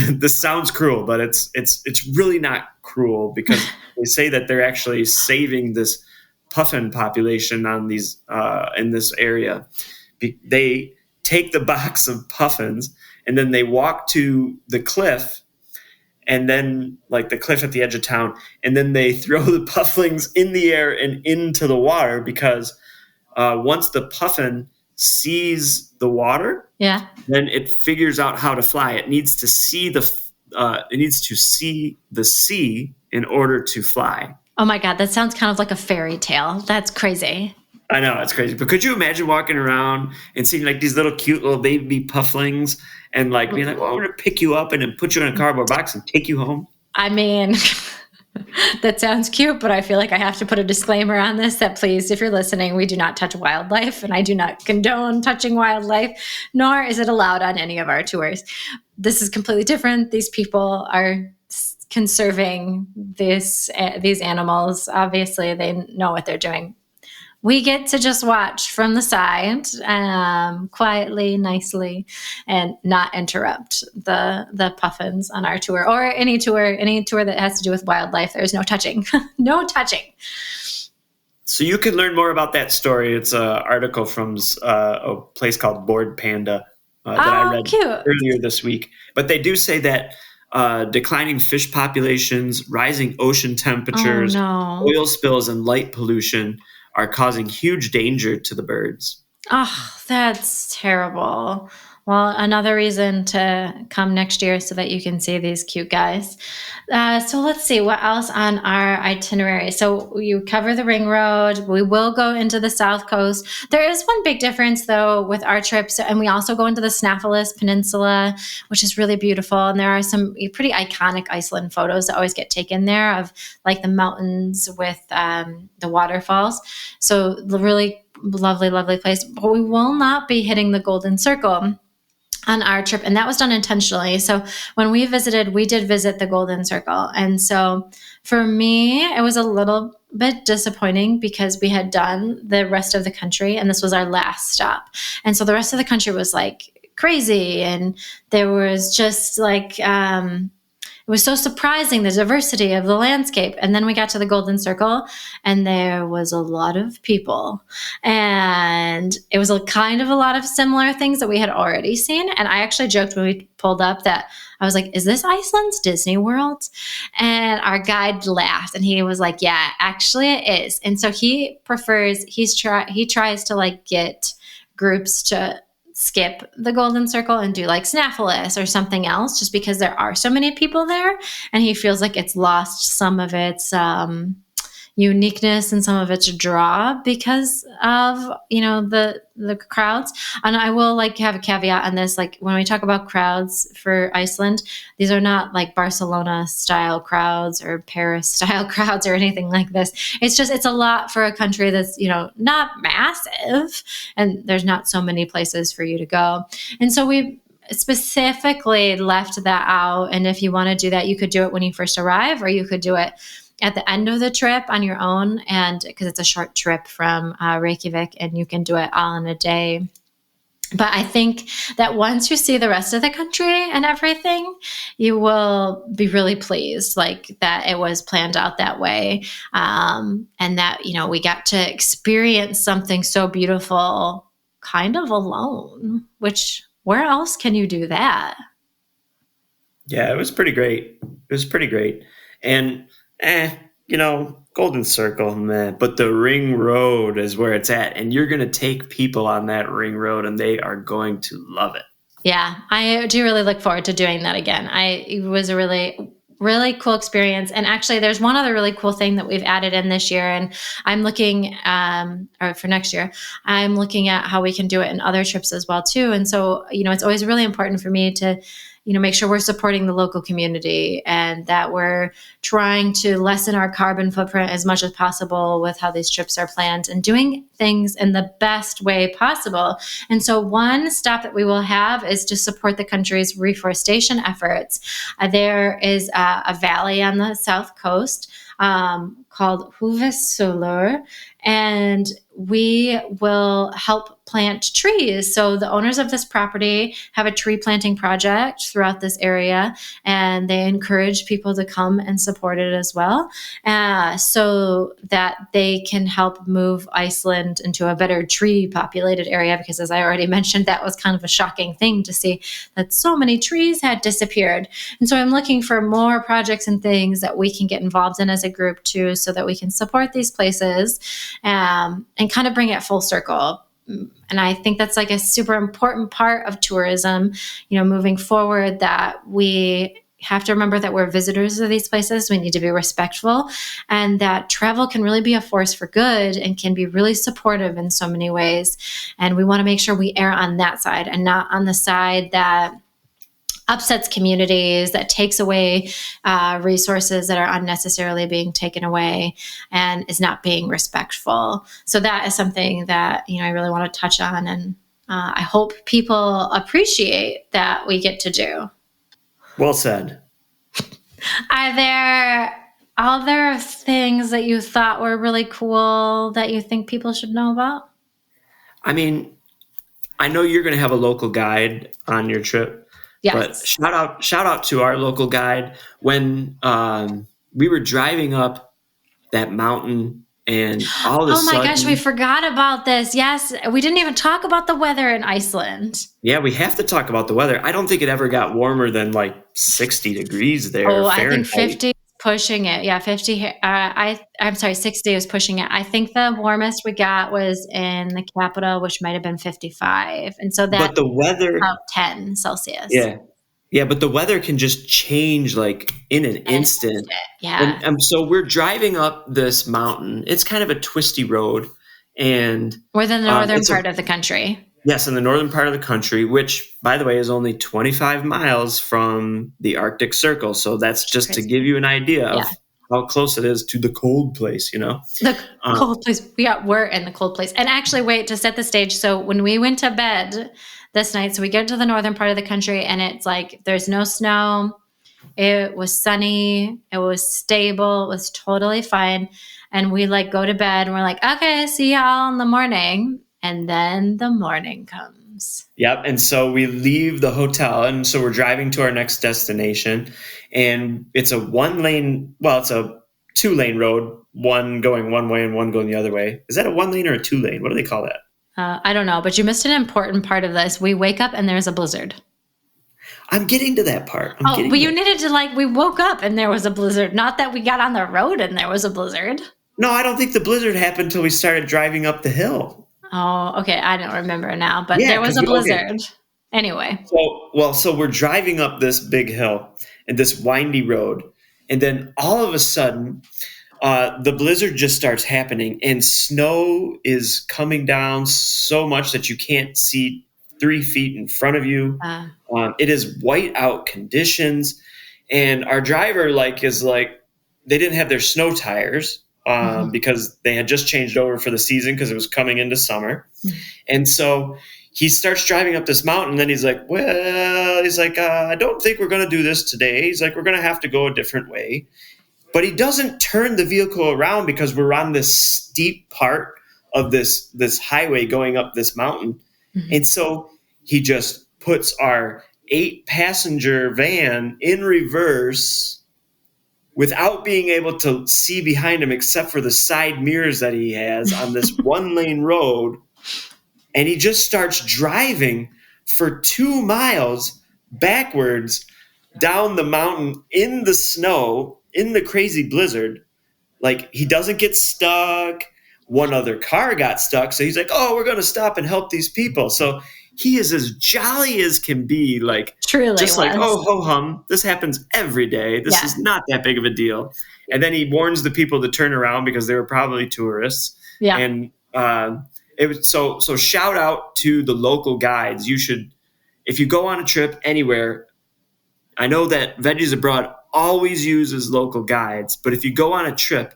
this sounds cruel, but it's really not cruel because they say that they're actually saving this puffin population on these in this area. They take the box of puffins and then they walk to the cliff, and then like the cliff at the edge of town, and then they throw the pufflings in the air and into the water because once the puffin sees the water, then it figures out how to fly. It needs to see the sea in order to fly. Oh my God, that sounds kind of like a fairy tale. That's crazy. I know, it's crazy. But could you imagine walking around and seeing like these little cute little baby pufflings and like being like, well, I'm going to pick you up and then put you in a cardboard box and take you home? I mean, that sounds cute, but I feel like I have to put a disclaimer on this that please, if you're listening, we do not touch wildlife, and I do not condone touching wildlife, nor is it allowed on any of our tours. This is completely different. These people are conserving these animals. Obviously, they know what they're doing. We get to just watch from the side, quietly, nicely, and not interrupt the puffins on our tour or any tour that has to do with wildlife. There's no touching, no touching. So you can learn more about that story. It's an article from a place called Bored Panda that I read earlier this week. But they do say that declining fish populations, rising ocean temperatures, oil spills, and light pollution are causing huge danger to the birds. Oh, that's terrible. Well, another reason to come next year so that you can see these cute guys. So let's see what else on our itinerary. So you cover the ring road. We will go into the south coast. There is one big difference though with our trips, and we also go into the Snaefellus Peninsula, which is really beautiful. And there are some pretty iconic Iceland photos that always get taken there of like the mountains with the waterfalls. So the really lovely, lovely place. But we will not be hitting the Golden Circle on our trip, and that was done intentionally. So when we visited, we did visit the Golden Circle. And so for me, it was a little bit disappointing because we had done the rest of the country and this was our last stop. And so the rest of the country was like crazy, and there was just like it was so surprising, the diversity of the landscape. And then we got to the Golden Circle and there was a lot of people. And it was a lot of similar things that we had already seen. And I actually joked when we pulled up that I was like, is this Iceland's Disney World? And our guide laughed and he was like, yeah, actually it is. And so he tries to like get groups to skip the Golden Circle and do like Snaefellus or something else just because there are so many people there, and he feels like it's lost some of its uniqueness and some of its draw because of the crowds. And I will like have a caveat on this, like when we talk about crowds for Iceland, these are not like Barcelona style crowds or Paris style crowds or anything like this. It's a lot for a country that's not massive, and there's not so many places for you to go. And so we specifically left that out, and if you want to do that, you could do it when you first arrive, or you could do it at the end of the trip on your own, and because it's a short trip from Reykjavik, and you can do it all in a day. But I think that once you see the rest of the country and everything, you will be really pleased, like that it was planned out that way, and that we got to experience something so beautiful, kind of alone. Which where else can you do that? Yeah, it was pretty great. And Golden Circle, man. But the ring road is where it's at. And you're going to take people on that ring road and they are going to love it. Yeah, I do really look forward to doing that again. It was a really, really cool experience. And actually, there's one other really cool thing that we've added in this year. And I'm looking, or for next year, I'm looking at how we can do it in other trips as well, too. And so, it's always really important for me to make sure we're supporting the local community and that we're trying to lessen our carbon footprint as much as possible with how these trips are planned and doing things in the best way possible. And so one stop that we will have is to support the country's reforestation efforts. There is a valley on the south coast called Huvessulur, and we will help plant trees. So the owners of this property have a tree planting project throughout this area, and they encourage people to come and support it as well, so that they can help move Iceland into a better tree populated area, because as I already mentioned, that was kind of a shocking thing to see that so many trees had disappeared. And so I'm looking for more projects and things that we can get involved in as a group too, so that we can support these places and kind of bring it full circle. And I think that's like a super important part of tourism, moving forward, that we have to remember that we're visitors of these places. We need to be respectful, and that travel can really be a force for good and can be really supportive in so many ways. And we want to make sure we err on that side and not on the side that upsets communities, that takes away resources that are unnecessarily being taken away and is not being respectful. So that is something that, I really want to touch on. And I hope people appreciate that we get to do. Well said. Are there other things that you thought were really cool that you think people should know about? I mean, I know you're going to have a local guide on your trip. Yes. But shout out to our local guide. When we were driving up that mountain and all of a sudden... Oh my gosh, we forgot about this. Yes, we didn't even talk about the weather in Iceland. Yeah, we have to talk about the weather. I don't think it ever got warmer than like 60 degrees there. Oh, Fahrenheit. I think 50 is pushing it. Yeah, 50. I'm sorry, 60 is pushing it. I think the warmest we got was in the capital, which might have been 55. And so that's the weather, about 10 Celsius. Yeah. Yeah, but the weather can just change like in an instant. Yeah. And so we're driving up this mountain. It's kind of a twisty road. And we're in the northern part of the country. Yes, in the northern part of the country, which, by the way, is only 25 miles from the Arctic Circle. So that's just to give you an idea of how close it is to the cold place, The cold place. We're in the cold place. And actually, wait, to set the stage. So when we went to bed this night, so we get to the northern part of the country, and it's like there's no snow. It was sunny. It was stable. It was totally fine. And we go to bed, and we're like, okay, see y'all in the morning. And then the morning comes. Yep. And so we leave the hotel. And so we're driving to our next destination. And it's a it's a 2-lane road, one going one way and one going the other way. Is that a 1-lane or a 2-lane? What do they call that? I don't know, but you missed an important part of this. We wake up and there's a blizzard. I'm getting to that part. You needed to we woke up and there was a blizzard. Not that we got on the road and there was a blizzard. No, I don't think the blizzard happened until we started driving up the hill. Oh, okay. I don't remember now, but there was a blizzard. Okay. Anyway. So we're driving up this big hill and this windy road. And then all of a sudden, the blizzard just starts happening and snow is coming down so much that you can't see 3 feet in front of you. It is whiteout conditions. And our driver they didn't have their snow tires. Because they had just changed over for the season because it was coming into summer. Mm-hmm. And so he starts driving up this mountain. And then he's like, I don't think we're going to do this today. He's like, we're going to have to go a different way. But he doesn't turn the vehicle around because we're on this steep part of this highway going up this mountain. Mm-hmm. And so he just puts our 8-passenger van in reverse without being able to see behind him except for the side mirrors that he has on this 1-lane road. And he just starts driving for 2 miles backwards down the mountain in the snow, in the crazy blizzard. He doesn't get stuck. One other car got stuck. So he's like, oh, we're going to stop and help these people. So he is as jolly as can be, truly just oh, ho hum. This happens every day. This is not that big of a deal. And then he warns the people to turn around because they were probably tourists. Yeah. And it was so shout out to the local guides. You should, if you go on a trip anywhere, I know that Veggies Abroad always uses local guides, but if you go on a trip,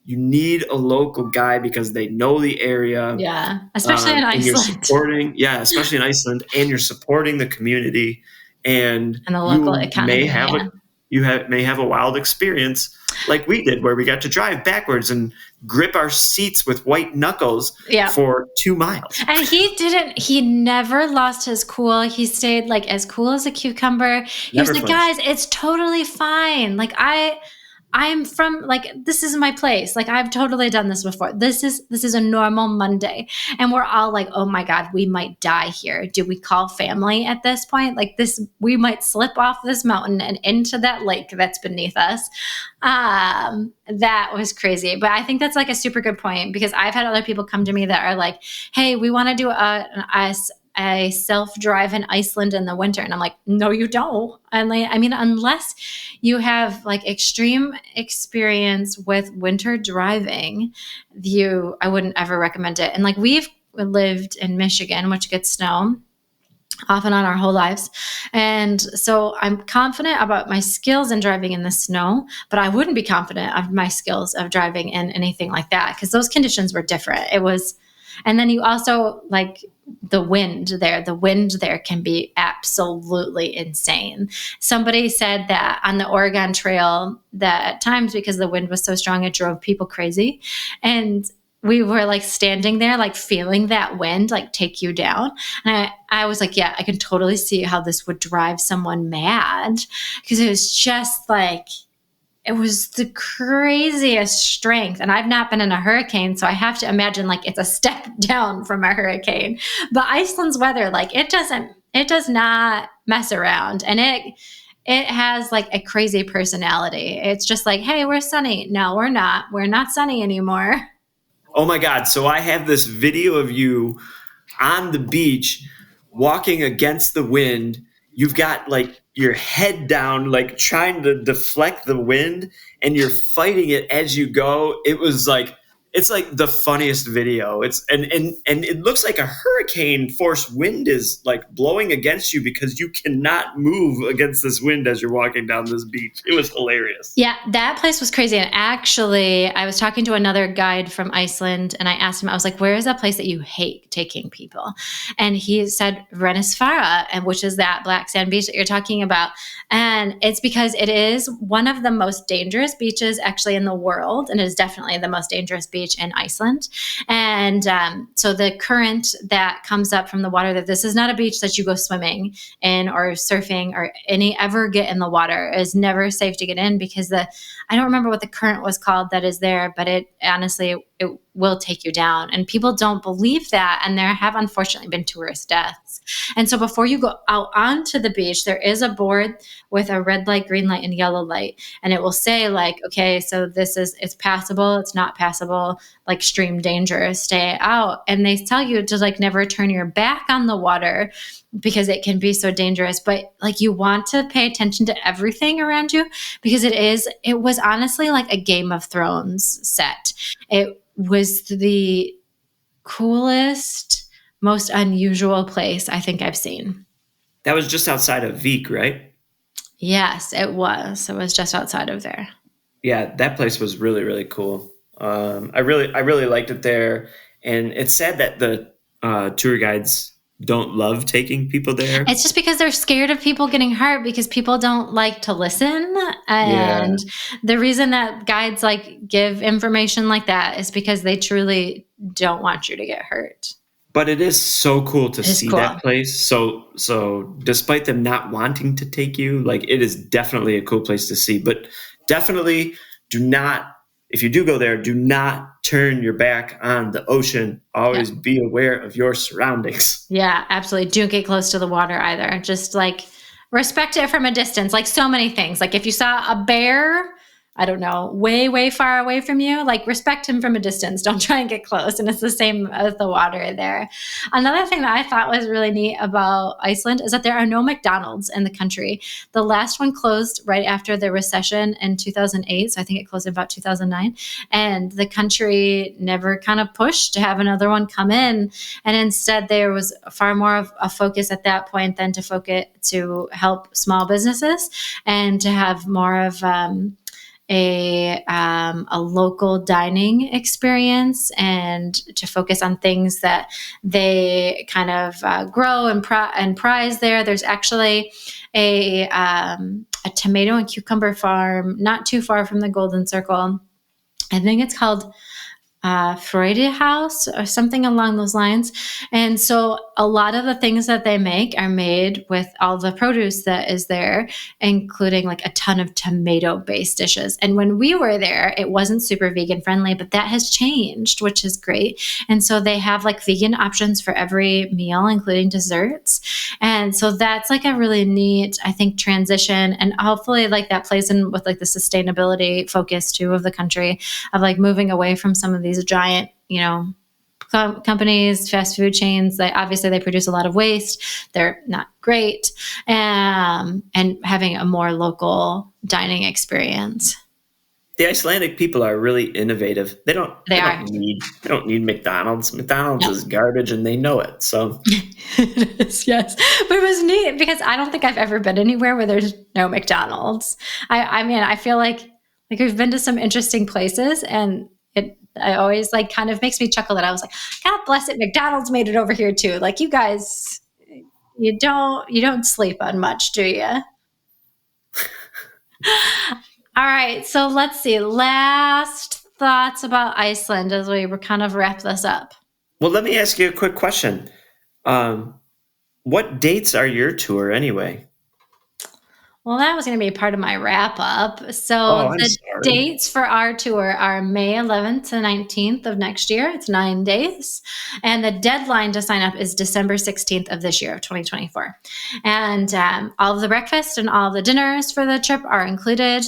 you need a local guide because they know the area. Yeah, especially in And you're Iceland supporting, yeah, especially in Iceland, and you're supporting the community, and and the local you may economy. have Yeah. may have a wild experience like we did, where we got to drive backwards and grip our seats with white knuckles Yeah. for 2 miles. And he never lost his cool. He stayed like as cool as a cucumber. He was Never like, flinched. guys, it's totally fine. Like I'm from like, this is my place. Like I've totally done this before. This is a normal Monday. And we're all like, oh my God, we might die here. Do we call family at this point? Like this, we might slip off this mountain and into that lake that's beneath us. That was crazy. But I think that's like a super good point, because I've had other people come to me that are like, hey, we want to do a self-drive in Iceland in the winter. And I'm like, no, you don't. And like, I mean, unless you have like extreme experience with winter driving, I wouldn't ever recommend it. And like we've lived in Michigan, which gets snow off and on our whole lives. And so I'm confident about my skills in driving in the snow, but I wouldn't be confident of my skills of driving in anything like that, because those conditions were different. And then you also like the wind there can be absolutely insane. Somebody said that on the Oregon Trail that at times, because the wind was so strong, it drove people crazy. And we were like standing there, like feeling that wind, like take you down. And I was like, yeah, I can totally see how this would drive someone mad, because it was just like, it was the craziest strength. And I've not been in a hurricane, so I have to imagine like it's a step down from a hurricane. But Iceland's weather, like it does not mess around. And it has like a crazy personality. It's just like, hey, we're sunny. No, we're not. We're not sunny anymore. Oh my God. So I have this video of you on the beach walking against the wind. You've got like your head down, like trying to deflect the wind, and you're fighting it as you go. It's like the funniest video. And it looks like a hurricane force wind is like blowing against you, because you cannot move against this wind as you're walking down this beach. It was hilarious. Yeah, that place was crazy. And actually, I was talking to another guide from Iceland, and I asked him, I was like, where is that place that you hate taking people? And he said Renisfara, and which is that black sand beach that you're talking about. And it's because it is one of the most dangerous beaches actually in the world. And it is definitely the most dangerous beach in Iceland. And so the current that comes up from the water, that this is not a beach that you go swimming in or surfing or ever get in the water. It is never safe to get in, because I don't remember what the current was called that is there, but it honestly, it will take you down. And people don't believe that. And there have unfortunately been tourist deaths. And so before you go out onto the beach, there is a board with a red light, green light, and yellow light. And it will say like, okay, so it's passable, it's not passable, like extreme danger, stay out. And they tell you to like never turn your back on the water, because it can be so dangerous. But like you want to pay attention to everything around you, because it was honestly like a Game of Thrones set. It was the coolest, most unusual place I think I've seen. That was just outside of Vik, right? Yes, it was. It was just outside of there. Yeah, that place was really, really cool. I really liked it there. And it's sad that the tour guides don't love taking people there. It's just because they're scared of people getting hurt, because people don't like to listen. And the reason that guides like give information like that is because they truly don't want you to get hurt. But it is so cool to see that place. So despite them not wanting to take you, like it is definitely a cool place to see. But definitely do not, if you do go there, do not turn your back on the ocean. Always be aware of your surroundings. Yeah, absolutely. Don't get close to the water either. Just like respect it from a distance, like so many things. Like if you saw a bear I don't know, way, way far away from you, like respect him from a distance. Don't try and get close. And it's the same as the water there. Another thing that I thought was really neat about Iceland is that there are no McDonald's in the country. The last one closed right after the recession in 2008. So I think it closed in about 2009. And the country never kind of pushed to have another one come in. And instead there was far more of a focus at that point than to help small businesses and to have more of a local dining experience and to focus on things that they kind of grow and prize there. There's actually a tomato and cucumber farm not too far from the Golden Circle. I think it's called Freude House or something along those lines. And so a lot of the things that they make are made with all the produce that is there, including like a ton of tomato-based dishes. And when we were there, it wasn't super vegan friendly, but that has changed, which is great. And so they have like vegan options for every meal, including desserts. And so that's like a really neat, I think, transition. And hopefully like that plays in with like the sustainability focus too of the country, of like moving away from some of these giant, companies, fast food chains. Obviously they produce a lot of waste. They're not great. And having a more local dining experience. The Icelandic people are really innovative. They don't need McDonald's. McDonald's is garbage and they know it. So it is, yes. But it was neat because I don't think I've ever been anywhere where there's no McDonald's. I mean, I feel like we've been to some interesting places and I always like kind of makes me chuckle that I was like, God bless it, McDonald's made it over here too. Like you guys, you don't sleep on much, do you? All right, so let's see. Last thoughts about Iceland as we kind of wrap this up. Well, let me ask you a quick question. What dates are your tour anyway? Well, that was going to be part of my wrap up. So the dates for our tour are May 11th to 19th of next year. It's 9 days. And the deadline to sign up is December 16th of this year of 2024. And all of the breakfast and all of the dinners for the trip are included.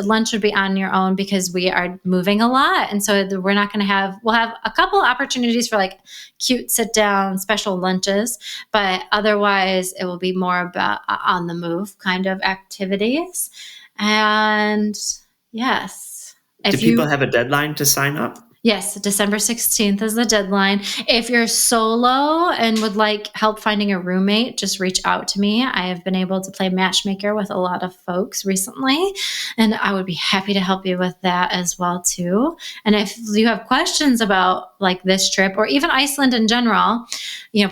Lunch would be on your own because we are moving a lot. And so we'll have a couple opportunities for like cute sit down special lunches, but otherwise it will be more about on the move kind of activities. And yes. Do people have a deadline to sign up? Yes, December 16th is the deadline. If you're solo and would like help finding a roommate, just reach out to me. I have been able to play matchmaker with a lot of folks recently, and I would be happy to help you with that as well too. And if you have questions about like this trip or even Iceland in general,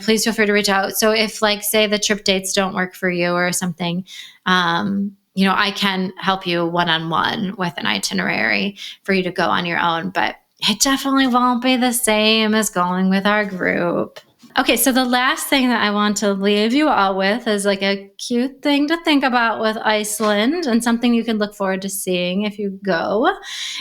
please feel free to reach out. So if like say the trip dates don't work for you or something, I can help you one-on-one with an itinerary for you to go on your own, but it definitely won't be the same as going with our group. Okay, so the last thing that I want to leave you all with is like a cute thing to think about with Iceland and something you can look forward to seeing if you go,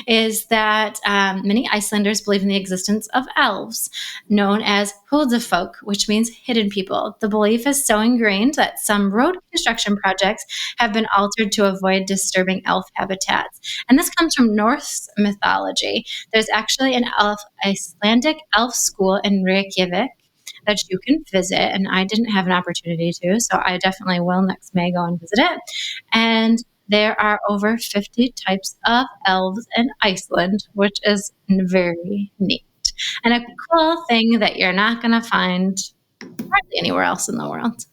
is that many Icelanders believe in the existence of elves, known as huldufolk, which means hidden people. The belief is so ingrained that some road construction projects have been altered to avoid disturbing elf habitats. And this comes from Norse mythology. There's actually an Icelandic elf school in Reykjavik that you can visit, and I didn't have an opportunity to, so I definitely will next May go and visit it. And there are over 50 types of elves in Iceland, which is very neat. And a cool thing that you're not going to find hardly anywhere else in the world.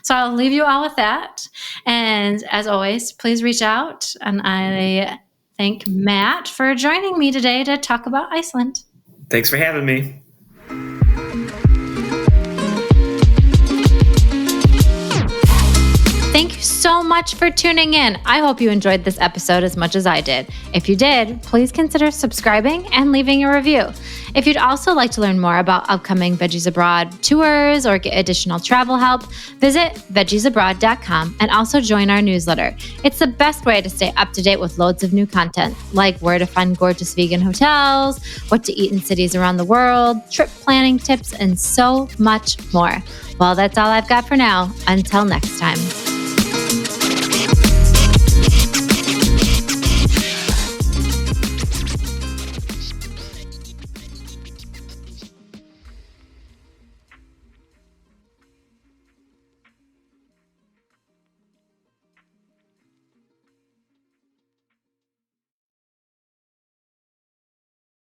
So I'll leave you all with that. And as always, please reach out. And I thank Matt for joining me today to talk about Iceland. Thanks for having me. Thank you so much for tuning in. I hope you enjoyed this episode as much as I did. If you did, please consider subscribing and leaving a review. If you'd also like to learn more about upcoming Veggies Abroad tours or get additional travel help, visit veggiesabroad.com and also join our newsletter. It's the best way to stay up to date with loads of new content, like where to find gorgeous vegan hotels, what to eat in cities around the world, trip planning tips, and so much more. Well, that's all I've got for now. Until next time.